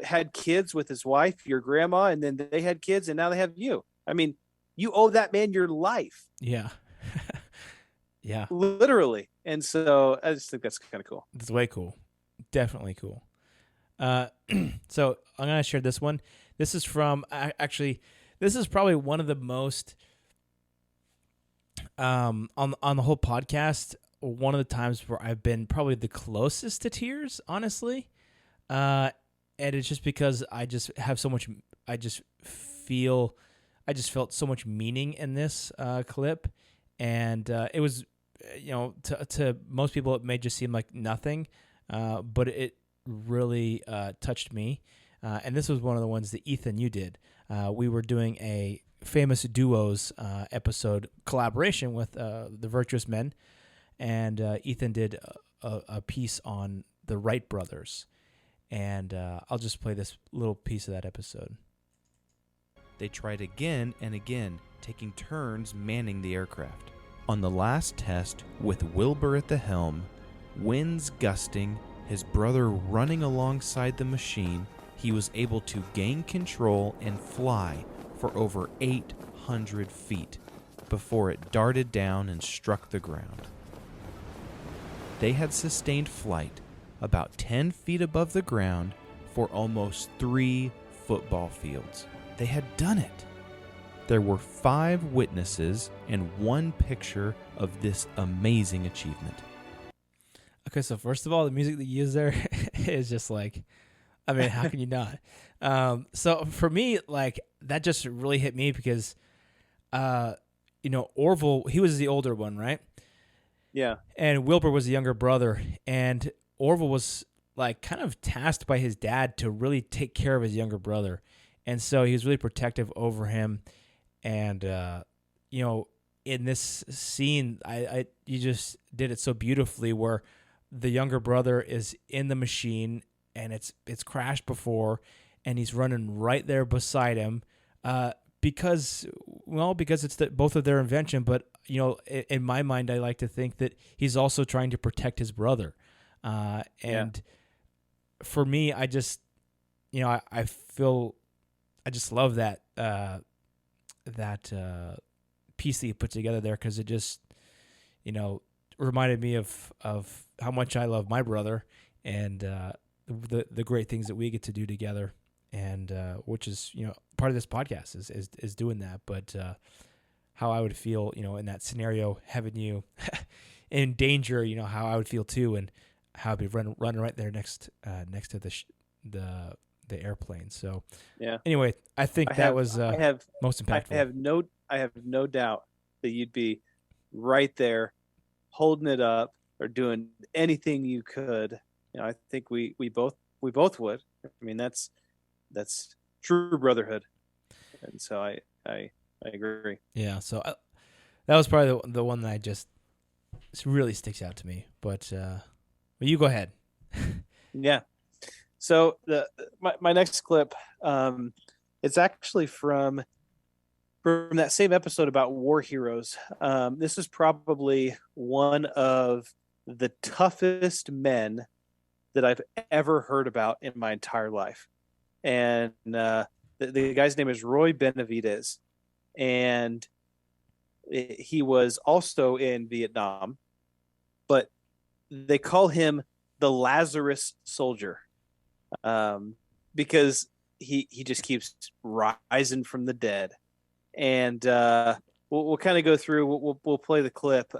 had kids with his wife, your grandma, and then they had kids, and now they have you. I mean, you owe that man your life. Yeah. Yeah. Literally. And so I just think that's kind of cool. It's way cool. Definitely cool. So I'm going to share this one. This is from, actually, this is probably one of the most, on the whole podcast, one of the times where I've been probably the closest to tears, honestly. And it's just because I just have so much, I just felt so much meaning in this clip. And it was, to most people, it may just seem like nothing, but it really touched me. And this was one of the ones that Ethan, you did. We were doing a famous duos episode collaboration with the Virtuous Men, and Ethan did a piece on the Wright brothers. And I'll just play this little piece of that episode. They tried again and again, taking turns manning the aircraft. On the last test, with Wilbur at the helm, winds gusting, his brother running alongside the machine, he was able to gain control and fly for over 800 feet before it darted down and struck the ground. They had sustained flight about 10 feet above the ground for almost 3 football fields. They had done it. There were 5 witnesses and 1 picture of this amazing achievement. Okay, so first of all, the music that you use there is just like, I mean, how can you not? So for me, like, that just really hit me because, Orville, he was the older one, right? Yeah. And Wilbur was the younger brother. And Orville was, like, kind of tasked by his dad to really take care of his younger brother. And so he was really protective over him. And, in this scene, you just did it so beautifully where the younger brother is in the machine and it's crashed before, and he's running right there beside him, because it's both of their invention. But in my mind, I like to think that he's also trying to protect his brother, and for me, I just, I feel, I just love that piece that you put together there, because it just, reminded me of how much I love my brother, and the great things that we get to do together, and which is part of this podcast is doing that. But how I would feel in that scenario, having you in danger, how I would feel too, and how I'd be running right there next to the airplane. So anyway, I think that was most impactful. I have no doubt that you'd be right there holding it up or doing anything you could. I think we both would. I mean, that's true brotherhood, and so I agree. Yeah. So that was probably the one that really sticks out to me. But you go ahead. Yeah. So my next clip, it's actually from that same episode about war heroes. This is probably one of the toughest men that I've ever heard about in my entire life. And the guy's name is Roy Benavidez. And he was also in Vietnam, but they call him the Lazarus Soldier, because he just keeps rising from the dead. And we'll kind of go through. We'll play the clip.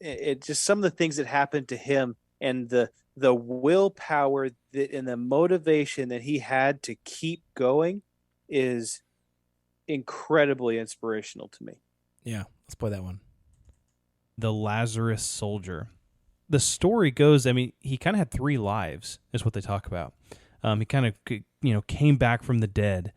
It just some of the things that happened to him, and the willpower and the motivation that he had to keep going is incredibly inspirational to me. Yeah, let's play that one. The Lazarus Soldier. the story goes, I mean, he kind of had 3 lives, is what they talk about. He kind of, came back from the dead.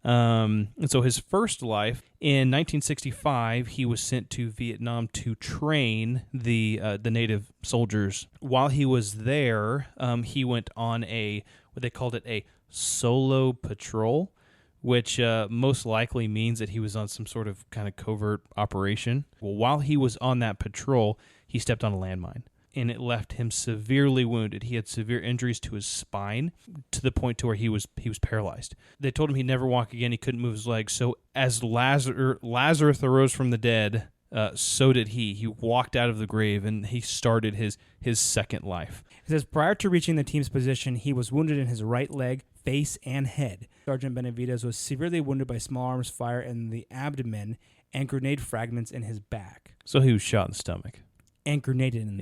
And so his first life, in 1965, he was sent to Vietnam to train the native soldiers. While he was there, he went on what they called it, a solo patrol, which most likely means that he was on some sort of kind of covert operation. Well, while he was on that patrol, he stepped on a landmine, and it left him severely wounded. He had severe injuries to his spine to the point to where he was paralyzed. They told him he'd never walk again. He couldn't move his legs. So as Lazarus arose from the dead, so did he. He walked out of the grave, and he started his second life. It says, prior to reaching the team's position, he was wounded in his right leg, face, and head. Sergeant Benavides was severely wounded by small arms fire in the abdomen and grenade fragments in his back. So he was shot in the stomach. And grenaded in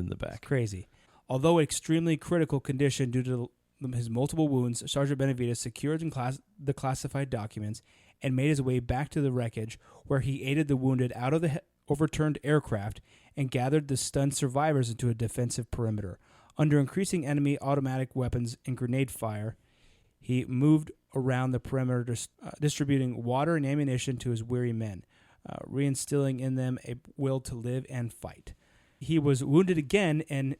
the back. It's crazy. Although extremely critical condition due to his multiple wounds, Sergeant Benavides secured the classified documents and made his way back to the wreckage, where he aided the wounded out of the overturned aircraft and gathered the stunned survivors into a defensive perimeter. Under increasing enemy automatic weapons and grenade fire, he moved around the perimeter, distributing water and ammunition to his weary men, reinstilling in them a will to live and fight. He was wounded again in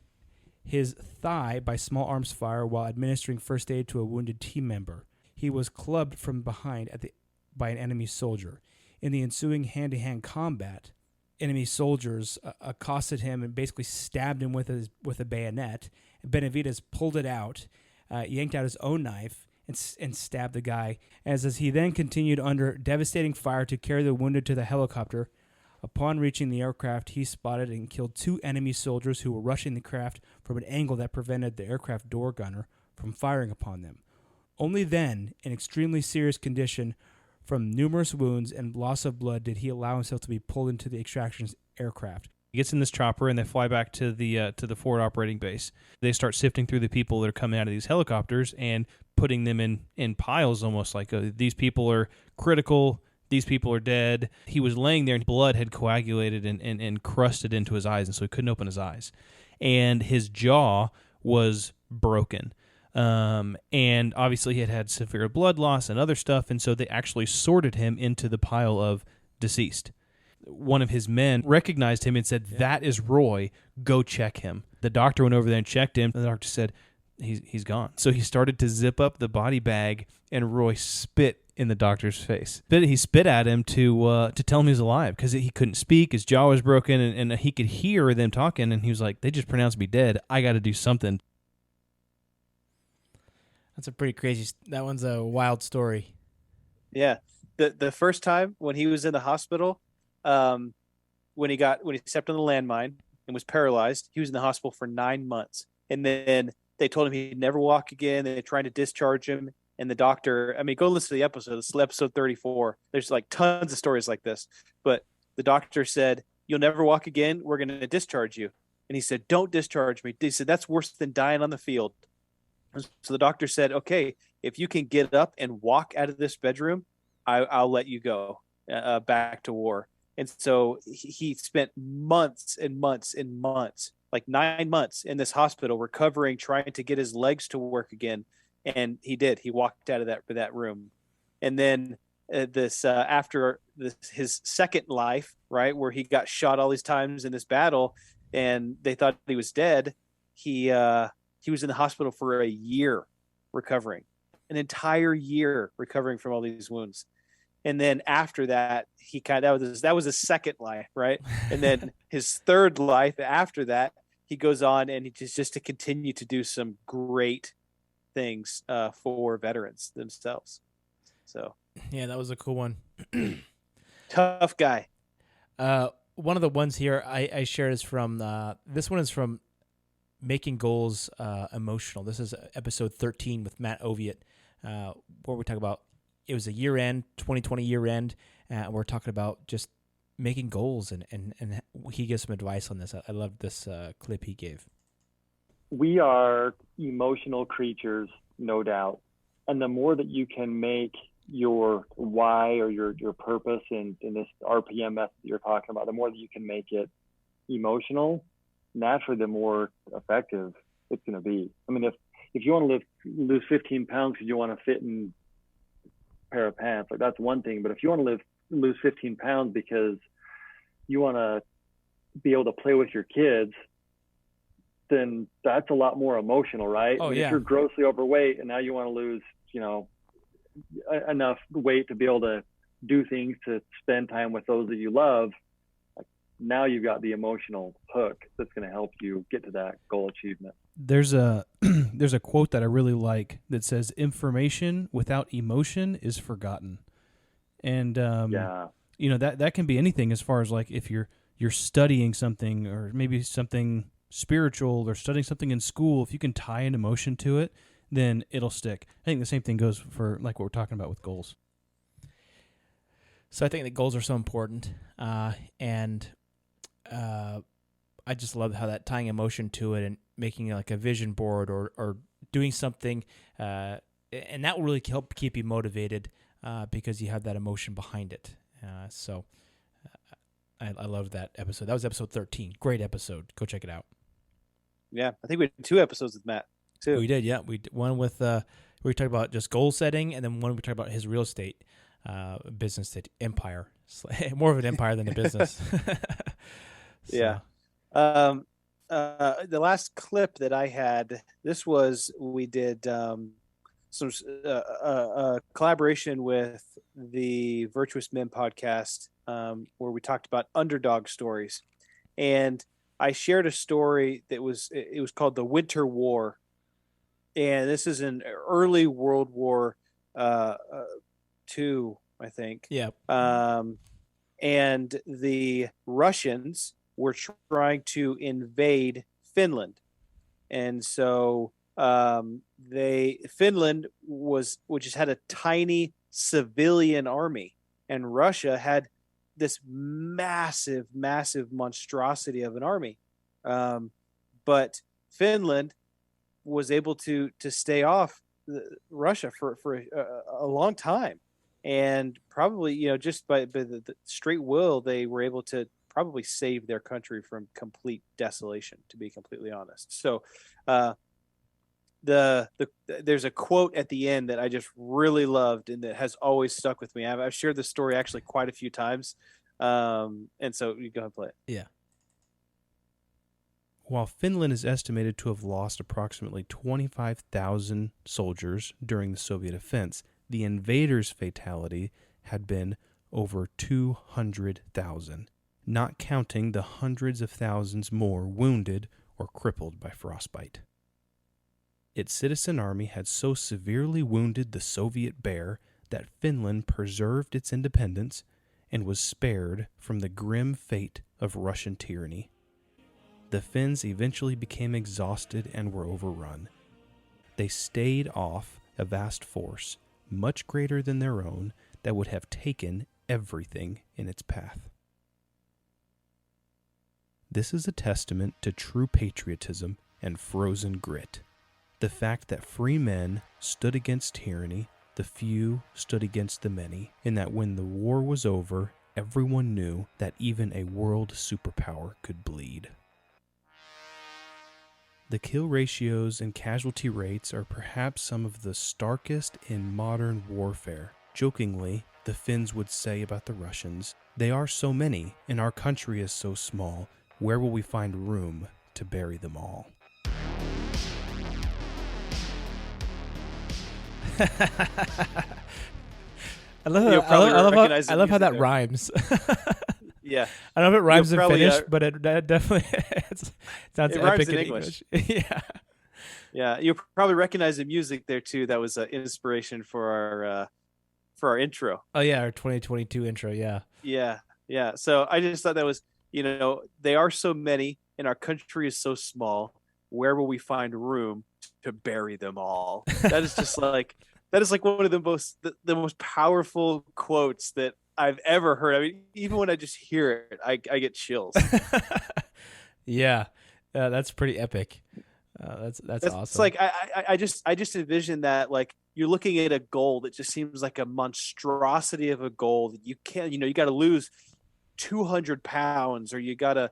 his thigh by small arms fire while administering first aid to a wounded team member. He was clubbed from behind by an enemy soldier. In the ensuing hand-to-hand combat, enemy soldiers accosted him and basically stabbed him with a bayonet. Benavides pulled it out, yanked out his own knife, and stabbed the guy. As he then continued under devastating fire to carry the wounded to the helicopter. Upon reaching the aircraft, he spotted and killed 2 enemy soldiers who were rushing the craft from an angle that prevented the aircraft door gunner from firing upon them. Only then, in extremely serious condition, from numerous wounds and loss of blood, did he allow himself to be pulled into the extraction aircraft. He gets in this chopper, and they fly back to the forward operating base. They start sifting through the people that are coming out of these helicopters and putting them in piles, almost like these people are critical, these people are dead. He was laying there, and blood had coagulated and crusted into his eyes, and so he couldn't open his eyes. And his jaw was broken. And obviously he had severe blood loss and other stuff, and so they actually sorted him into the pile of deceased. One of his men recognized him and said, "That is Roy, go check him." The doctor went over there and checked him, and the doctor said, he's gone. So he started to zip up the body bag, and Roy spit in the doctor's face. He spit at him to tell him he was alive, because he couldn't speak, his jaw was broken, and he could hear them talking, and he was like, "They just pronounced me dead, I got to do something." That's a pretty crazy. That one's a wild story. Yeah, the first time when he was in the hospital, when he stepped on the landmine and was paralyzed, he was in the hospital for 9 months, and then they told him he'd never walk again. They tried to discharge him, and the doctor. I mean, go listen to the episode. This is episode 34. There's like tons of stories like this, but the doctor said, "You'll never walk again. We're going to discharge you." And he said, "Don't discharge me." He said, "That's worse than dying on the field." So the doctor said, "Okay, if you can get up and walk out of this bedroom, I'll let you go back to war." And so he spent months and months and months, like 9 months in this hospital, recovering, trying to get his legs to work again. And he did. He walked out of that room. And then after his second life, right, where he got shot all these times in this battle, and they thought he was dead, he was in the hospital for a year recovering, an entire year recovering from all these wounds. And then after that, that was his second life, right? And then his third life after that, he goes on and he just to continue to do some great things for veterans themselves. So yeah, that was a cool one. Tough guy. One of the ones here I shared is from this one is from Making Goals Emotional. This is episode 13 with Matt Oviatt, where we talk about, it was a year-end, 2020 year-end, and we're talking about just making goals, and he gives some advice on this. I loved this clip he gave. We are emotional creatures, no doubt. And the more that you can make your why or your purpose in this RPM method that you're talking about, the more that you can make it emotional, naturally the more effective it's going to be. I mean, if you want to lose 15 pounds because you want to fit in a pair of pants, like that's one thing. But if you want to lose 15 pounds because you want to be able to play with your kids, then that's a lot more emotional, right? Oh, I mean, yeah. If you're grossly overweight and now you want to lose, enough weight to be able to do things, to spend time with those that you love, like now you've got the emotional hook that's going to help you get to that goal achievement. There's a there's a quote that I really like that says, "Information without emotion is forgotten." And that can be anything, as far as like if you're studying something, or maybe something spiritual, or studying something in school. If you can tie an emotion to it, then it'll stick. I think the same thing goes for like what we're talking about with goals. So I think that goals are so important, and I just love how that tying emotion to it and making like a vision board or doing something, and that will really help keep you motivated because you have that emotion behind it. I love that episode. That was episode 13. Great episode. Go check it out. Yeah, I think we did 2 episodes with Matt too. We did, yeah. We did one with we talked about just goal setting, and then one we talked about his real estate business empire. More of an empire than a business. Yeah. The last clip that I had, we did some collaboration with the Virtuous Men podcast, where we talked about underdog stories, and I shared a story that was called the Winter War, and this is an early World War II, I think. Yeah. And the Russians were trying to invade Finland, and so Finland which had a tiny civilian army, and Russia had this massive monstrosity of an army, but Finland was able to stay off Russia for a long time, and probably just by the straight will, they were able to probably save their country from complete desolation, to be completely honest. So there's a quote at the end that I just really loved and that has always stuck with me. I've shared this story actually quite a few times, and so you go ahead and play it. Yeah. While Finland is estimated to have lost approximately 25,000 soldiers during the Soviet offense, the invaders' fatality had been over 200,000, not counting the hundreds of thousands more wounded or crippled by frostbite. Its citizen army had so severely wounded the Soviet bear that Finland preserved its independence and was spared from the grim fate of Russian tyranny. The Finns eventually became exhausted and were overrun. They stayed off a vast force, much greater than their own, that would have taken everything in its path. This is a testament to true patriotism and frozen grit. The fact that free men stood against tyranny, the few stood against the many, and that when the war was over, everyone knew that even a world superpower could bleed. The kill ratios and casualty rates are perhaps some of the starkest in modern warfare. Jokingly, the Finns would say about the Russians, "They are so many, and our country is so small. Where will we find room to bury them all?" I love how that rhymes. Yeah, I don't know if it rhymes in Finnish, but it definitely sounds it epic rhymes in English. Yeah, you'll probably recognize the music there too. That was inspiration for our intro. Oh yeah, our 2022 intro. Yeah. So I just thought that was, they are so many, and our country is so small. Where will we find room to bury them all? That is just like one of the most powerful quotes that I've ever heard. I mean, even when I just hear it, I get chills. Yeah, that's pretty epic. That's awesome. It's like I just envision that, like, you're looking at a goal that just seems like a monstrosity of a goal that you can't, you got to lose 200 pounds, or you gotta,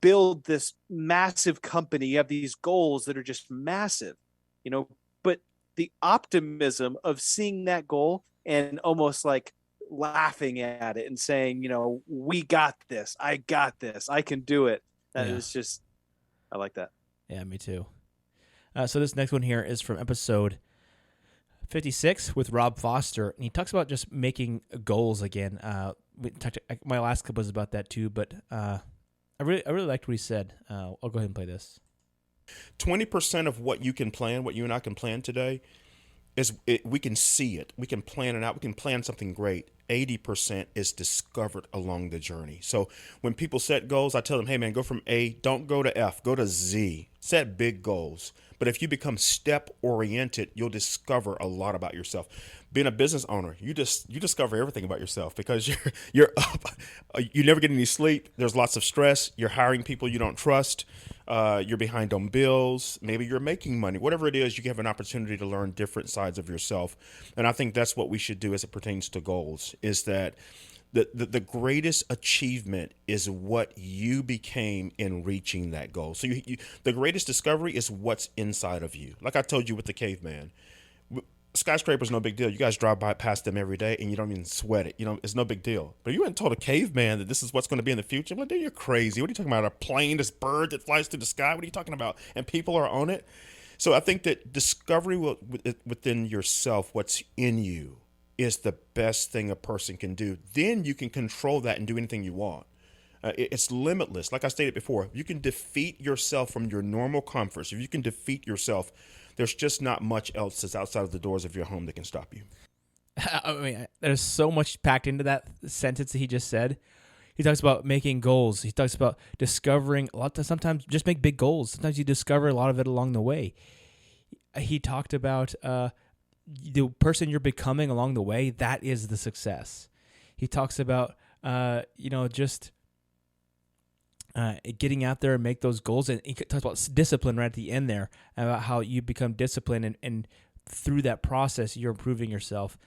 build this massive company. You have these goals that are just massive, but the optimism of seeing that goal and almost like laughing at it and saying, we got this, I got this, I can do it. That is just, I like that. Yeah, me too. So this next one here is from episode 56 with Rob Foster, and he talks about just making goals again. My last clip was about that too, but I really liked what he said. I'll go ahead and play this. 20% of what you can plan, what you and I can plan today, we can see it. We can plan it out. We can plan something great. 80% is discovered along the journey. So when people set goals, I tell them, hey man, go from A, don't go to F, go to Z. Set big goals. But if you become step oriented, you'll discover a lot about yourself. Being a business owner, you discover everything about yourself because you're up. You never get any sleep. There's lots of stress. You're hiring people you don't trust. You're behind on bills. Maybe you're making money. Whatever it is, you have an opportunity to learn different sides of yourself. And I think that's what we should do as it pertains to goals, is that the greatest achievement is what you became in reaching that goal. So the greatest discovery is what's inside of you. Like I told you with the caveman, skyscrapers no big deal. You guys drive past them every day and you don't even sweat it. It's no big deal. But you hadn't told a caveman that this is what's going to be in the future. I'm like, dude, you're crazy. What are you talking about? A plane, this bird that flies through the sky? What are you talking about? And people are on it. So I think that discovery within yourself, what's in you, is the best thing a person can do. Then you can control that and do anything you want. It's limitless. Like I stated before, you can defeat yourself from your normal comforts. If you can defeat yourself, there's just not much else that's outside of the doors of your home that can stop you. I mean, there's so much packed into that sentence that he just said. He talks about making goals. He talks about discovering sometimes just make big goals. Sometimes you discover a lot of it along the way. He talked about the person you're becoming along the way, that is the success. He talks about, just getting out there and make those goals. And he talks about discipline right at the end there, about how you become disciplined and through that process, you're improving yourself.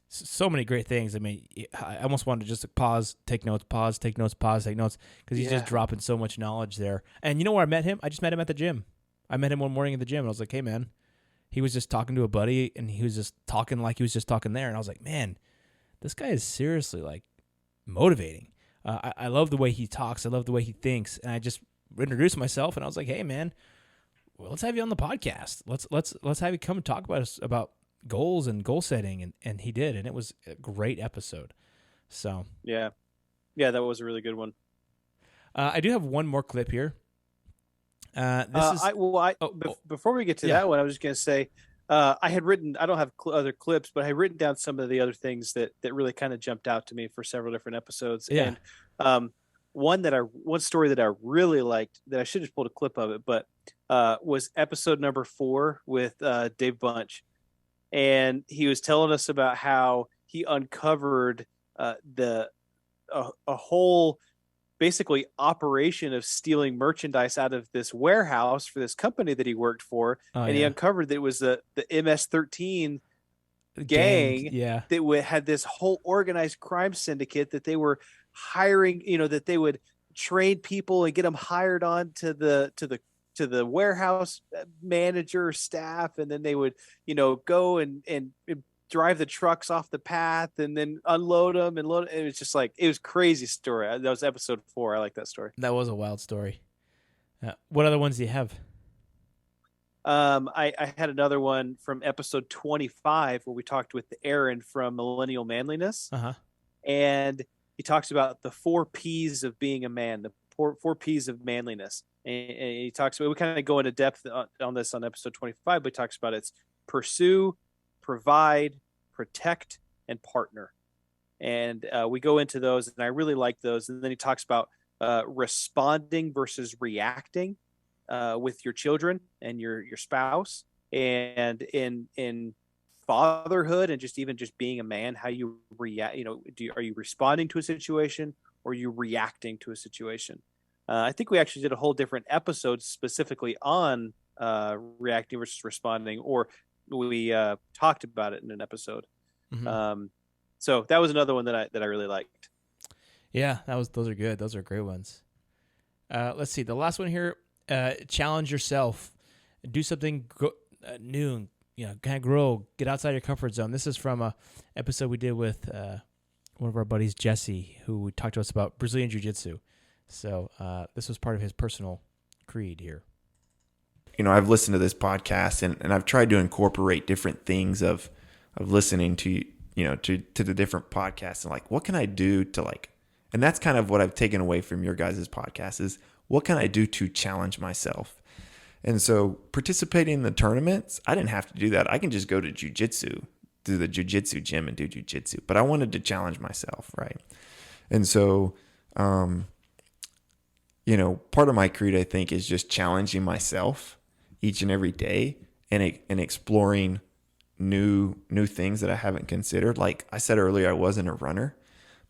So many great things. I mean, I almost wanted to just pause, take notes, because he's just dropping so much knowledge there. And you know where I met him? I just met him at the gym. I met him one morning at the gym, and I was like, hey, man. He was just talking to a buddy, and he was just talking like he was just talking there. And I was like, man, this guy is seriously like motivating. I love the way he talks. I love the way he thinks. And I just introduced myself, and I was like, hey, man, well, let's have you on the podcast. Let's have you come and talk about goals and goal setting. And he did, and it was a great episode. So yeah, that was a really good one. I do have one more clip here. Before we get to that one, I was just going to say, I had written, I don't have other clips, but I had written down some of the other things that really kind of jumped out to me for several different episodes. Yeah. And one story that I really liked, that I should have pulled a clip of it, but was episode number 4 with Dave Bunch. And he was telling us about how he uncovered a whole basically operation of stealing merchandise out of this warehouse for this company that he worked for. He uncovered that it was the MS-13 gang that had this whole organized crime syndicate that they were hiring, that they would train people and get them hired on to the warehouse manager staff. And then they would, go and drive the trucks off the path and then unload them and load. It was just like, it was crazy story. That was episode 4. I like that story. That was a wild story. What other ones do you have? I had another one from episode 25 where we talked with Aaron from Millennial Manliness. And he talks about the 4 P's of being a man, the four P's of manliness. And he talks about, we kind of go into depth on this on episode 25, but he talks about it's pursue, provide, protect, and partner. And we go into those, and I really like those. And then he talks about responding versus reacting with your children and your spouse, and in fatherhood, and just being a man, how you react. Are you responding to a situation, or are you reacting to a situation? I think we actually did a whole different episode specifically on reacting versus responding, or we talked about it in an episode. So that was another one that I really liked. Yeah, those are good. Those are great ones. Let's see. The last one here, challenge yourself. Do something new, kind of grow, get outside your comfort zone. This is from a episode we did with one of our buddies, Jesse, who talked to us about Brazilian Jiu-Jitsu. So this was part of his personal creed here. I've listened to this podcast and I've tried to incorporate different things of listening to, to the different podcasts and like, what can I do to like, and that's kind of what I've taken away from your guys' podcast is what can I do to challenge myself? And so participating in the tournaments, I didn't have to do that. I can just go to jiu-jitsu, do the jiu-jitsu gym and do jiu-jitsu, but I wanted to challenge myself. Right. And so, part of my creed, I think, is just challenging myself each and every day and exploring new things that I haven't considered. Like I said earlier, I wasn't a runner,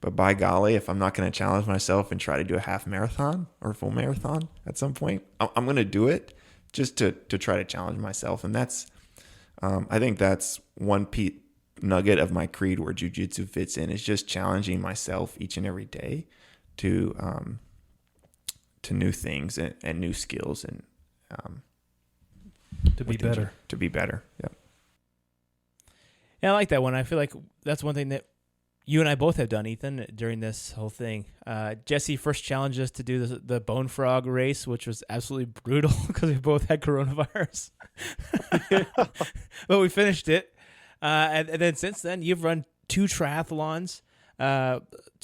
but by golly, if I'm not going to challenge myself and try to do a half marathon or a full marathon at some point, I'm going to do it just to try to challenge myself. And that's, I think that's one nugget of my creed where jiu-jitsu fits in, is just challenging myself each and every day to new things and new skills and to be better. To be better. Yep. Yeah, I like that one. I feel like that's one thing that you and I both have done, Ethan, during this whole thing. Jesse first challenged us to do the bone frog race, which was absolutely brutal because we both had coronavirus. But we finished it. And then since then, you've run 2 triathlons. 2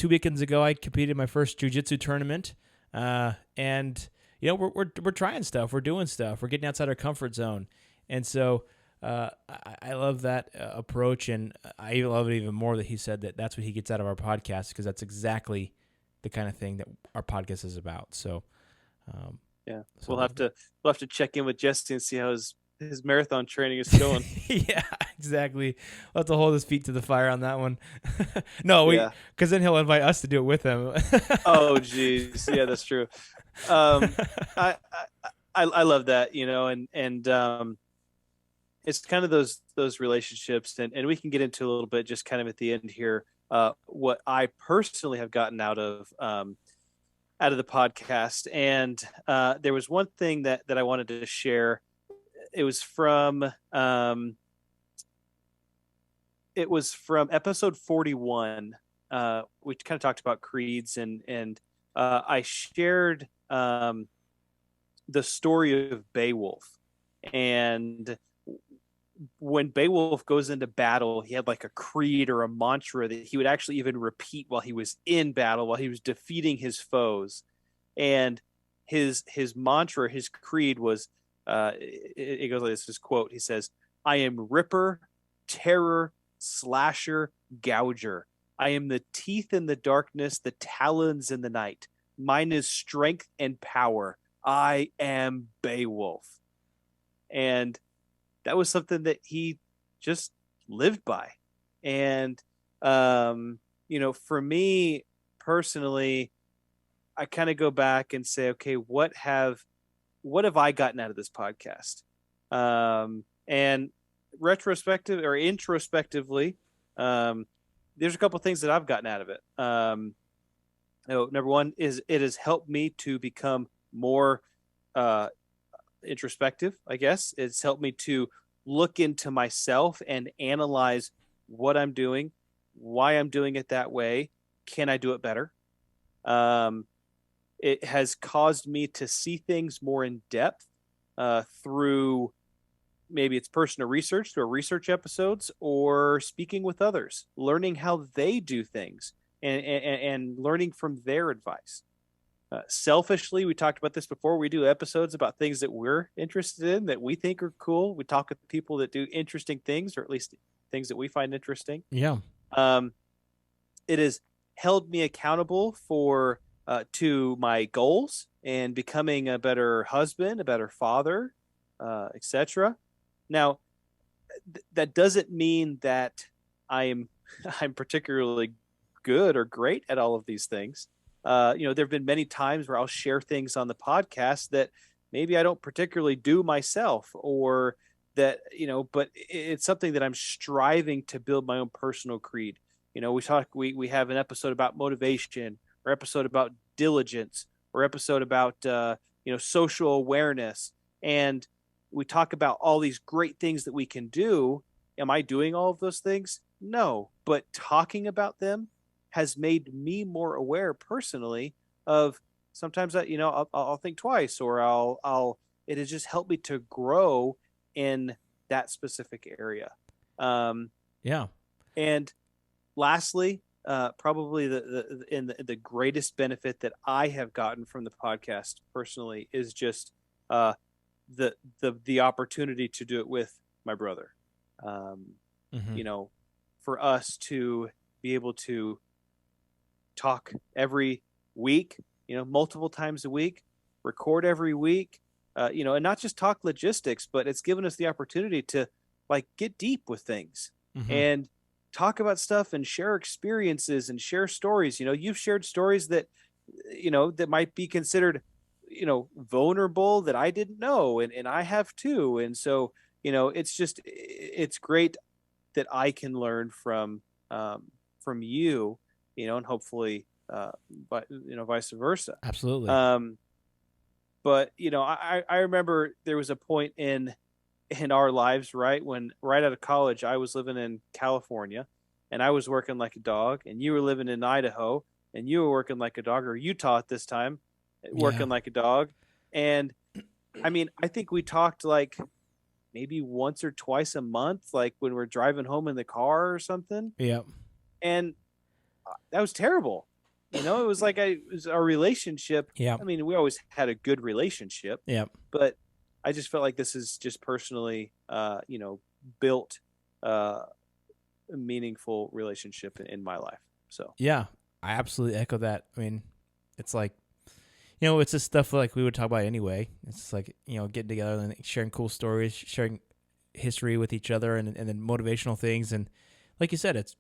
weekends ago, I competed in my first jiu-jitsu tournament. And we're trying stuff. We're doing stuff. We're getting outside our comfort zone. And so I love that approach, and I even love it even more that he said that's what he gets out of our podcast, because that's exactly the kind of thing that our podcast is about. So, yeah, so we'll have to check in with Jesse and see how his marathon training is going. Yeah, exactly. We'll have to hold his feet to the fire on that one. No, because then he'll invite us to do it with him. Oh, geez, yeah, that's true. I love that, and it's kind of those relationships, and we can get into a little bit just kind of at the end here. What I personally have gotten out of the podcast, and there was one thing that I wanted to share. It was from episode 41. We kind of talked about creeds, and I shared the story of Beowulf. And when Beowulf goes into battle, he had like a creed or a mantra that he would actually even repeat while he was in battle, while he was defeating his foes. And his mantra, his creed was, it goes like this, his quote, he says, "I am Ripper, Terror, Slasher, Gouger. I am the teeth in the darkness, the talons in the night. Mine is strength and power. I am Beowulf." And that was something that he just lived by. And, for me personally, I kind of go back and say, okay, what have I gotten out of this podcast? And introspectively, there's a couple things that I've gotten out of it. Number one is it has helped me to become more introspective, I guess. It's helped me to look into myself and analyze what I'm doing, why I'm doing it that way. Can I do it better? It has caused me to see things more in depth through maybe it's personal research, through research episodes, or speaking with others, learning how they do things and learning from their advice. Selfishly, we talked about this before. We do episodes about things that we're interested in, that we think are cool. We talk with people that do interesting things, or at least things that we find interesting. Yeah. It has held me accountable to my goals and becoming a better husband, a better father, etc. Now, that doesn't mean that I'm particularly good or great at all of these things. There have been many times where I'll share things on the podcast that maybe I don't particularly do myself, or that, but it's something that I'm striving to build my own personal creed. we have an episode about motivation, or episode about diligence, or episode about social awareness, and we talk about all these great things that we can do. Am I doing all of those things? No, but talking about them has made me more aware personally of sometimes I'll think twice, or it has just helped me to grow in that specific area. Yeah. And lastly, probably the greatest benefit that I have gotten from the podcast personally is just the opportunity to do it with my brother. For us to be able to talk every week, multiple times a week, record every week, and not just talk logistics, but it's given us the opportunity to get deep with things and talk about stuff and share experiences and share stories. You've shared stories that that might be considered vulnerable that I didn't know, and I have too. And so it's great that I can learn from you, and hopefully but vice versa. Absolutely. But I remember there was a point in our lives, right out of college, I was living in California and I was working like a dog, and you were living in Idaho and you were working like a dog, or Utah at this time, working like a dog. And I mean, I think we talked maybe once or twice a month, when we're driving home in the car or something. Yeah. And that was terrible. It was it was our relationship. Yeah. I mean, we always had a good relationship. Yeah. But I just felt like this is just personally, built a meaningful relationship in my life. So yeah, I absolutely echo that. I mean, it's it's just stuff we would talk about anyway. It's getting together and sharing cool stories, sharing history with each other, and then motivational things. And like you said, it's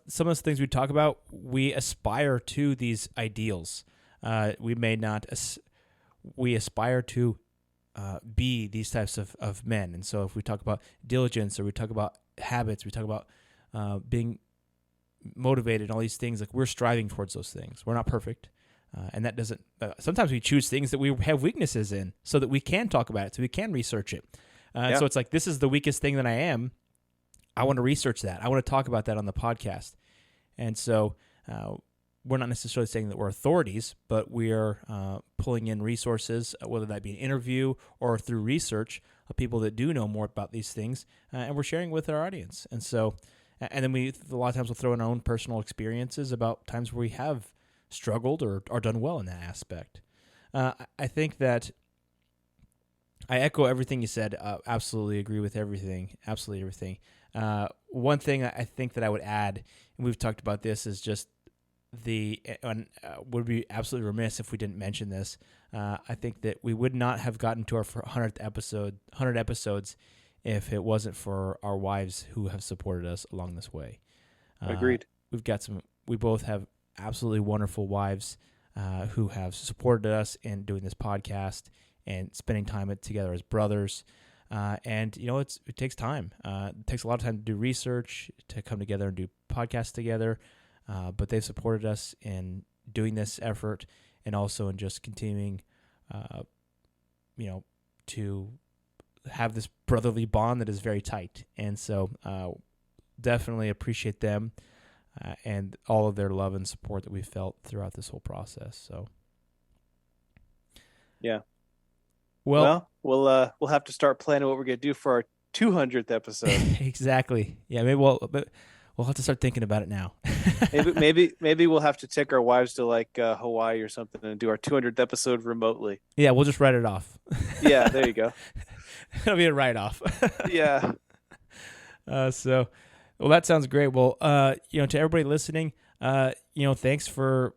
some of the things we talk about, we aspire to these ideals. We may not, we aspire to be these types of men. And so if we talk about diligence, or we talk about habits, we talk about being motivated, all these things, we're striving towards those things. We're not perfect. And that doesn't, sometimes we choose things that we have weaknesses in so that we can talk about it, so we can research it. So it's this is the weakest thing that I am. I want to research that. I want to talk about that on the podcast. And so we're not necessarily saying that we're authorities, but we are pulling in resources, whether that be an interview or through research of people that do know more about these things, and we're sharing with our audience. And so, and then a lot of times we'll throw in our own personal experiences about times where we have struggled or done well in that aspect. I think that I echo everything you said. Absolutely agree with everything. Absolutely everything. One thing I think that I would add, and we've talked about this, is just would be absolutely remiss if we didn't mention this. I think that we would not have gotten to our 100th episode, 100 episodes, if it wasn't for our wives who have supported us along this way. Agreed. We both have absolutely wonderful wives who have supported us in doing this podcast and spending time together as brothers. And it takes time. It takes a lot of time to do research, to come together and do podcasts together. But they've supported us in doing this effort, and also in just continuing, to have this brotherly bond that is very tight. And so, definitely appreciate them and all of their love and support that we felt throughout this whole process. So, yeah. Well, we'll have to start planning what we're gonna do for our 200th episode. Exactly. Yeah, maybe we'll have to start thinking about it now. maybe we'll have to take our wives to Hawaii or something and do our 200th episode remotely. Yeah, we'll just write it off. Yeah, there you go. It'll be a write-off. Yeah. So, well, that sounds great. Well, to everybody listening, thanks for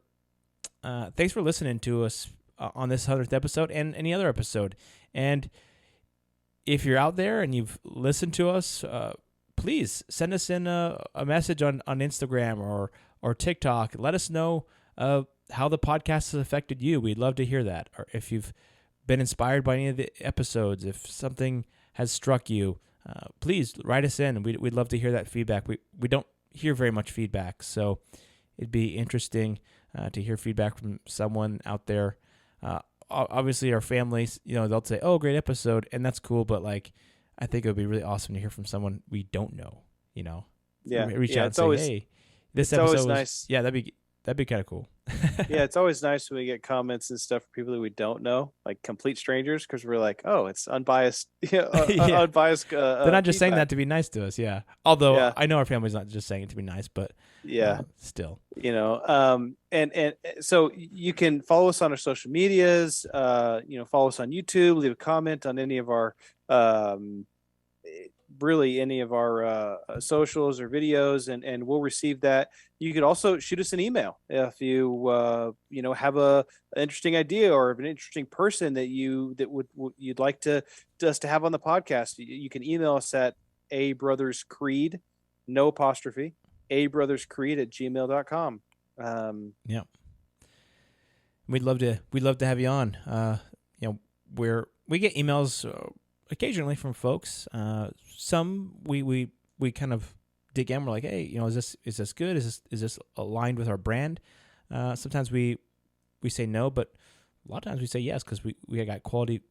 listening to us on this 100th episode and any other episode. And if you're out there and you've listened to us, please send us in a message on Instagram or TikTok. Let us know how the podcast has affected you. We'd love to hear that. Or if you've been inspired by any of the episodes, if something has struck you, please write us in. We'd love to hear that feedback. We don't hear very much feedback. So it'd be interesting to hear feedback from someone out there. Obviously, our families, they'll say, "Oh, great episode," and that's cool. But like, I think it would be really awesome to hear from someone we don't know. Reach out and say, "Hey, this episode was nice." Yeah, that'd be kind of cool. Yeah, it's always nice when we get comments and stuff from people that we don't know, like complete strangers, because we're like, oh, it's unbiased. Unbiased. They're not just saying that to be nice to us. Yeah. Although I know our family's not just saying it to be nice, but still. And so you can follow us on our social medias. Follow us on YouTube. Leave a comment on any of our socials or videos, and we'll receive that. You could also shoot us an email if you have an interesting idea or an interesting person that you'd like us to have on the podcast. You can email us at abrotherscreed, no apostrophe, abrotherscreed@gmail.com. Yeah, we'd love to have you on. We get emails occasionally from folks. Some we kind of dig in. We're like, hey, is this good? Is this aligned with our brand? Sometimes we say no, but a lot of times we say yes because we got quality,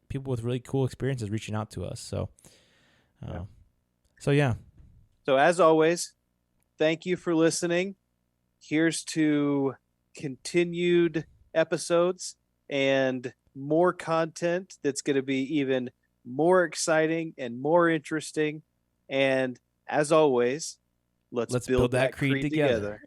people with really cool experiences reaching out to us. So So as always, thank you for listening. Here's to continued episodes and more content that's going to be even more exciting and more interesting. And as always, let's build that creed together.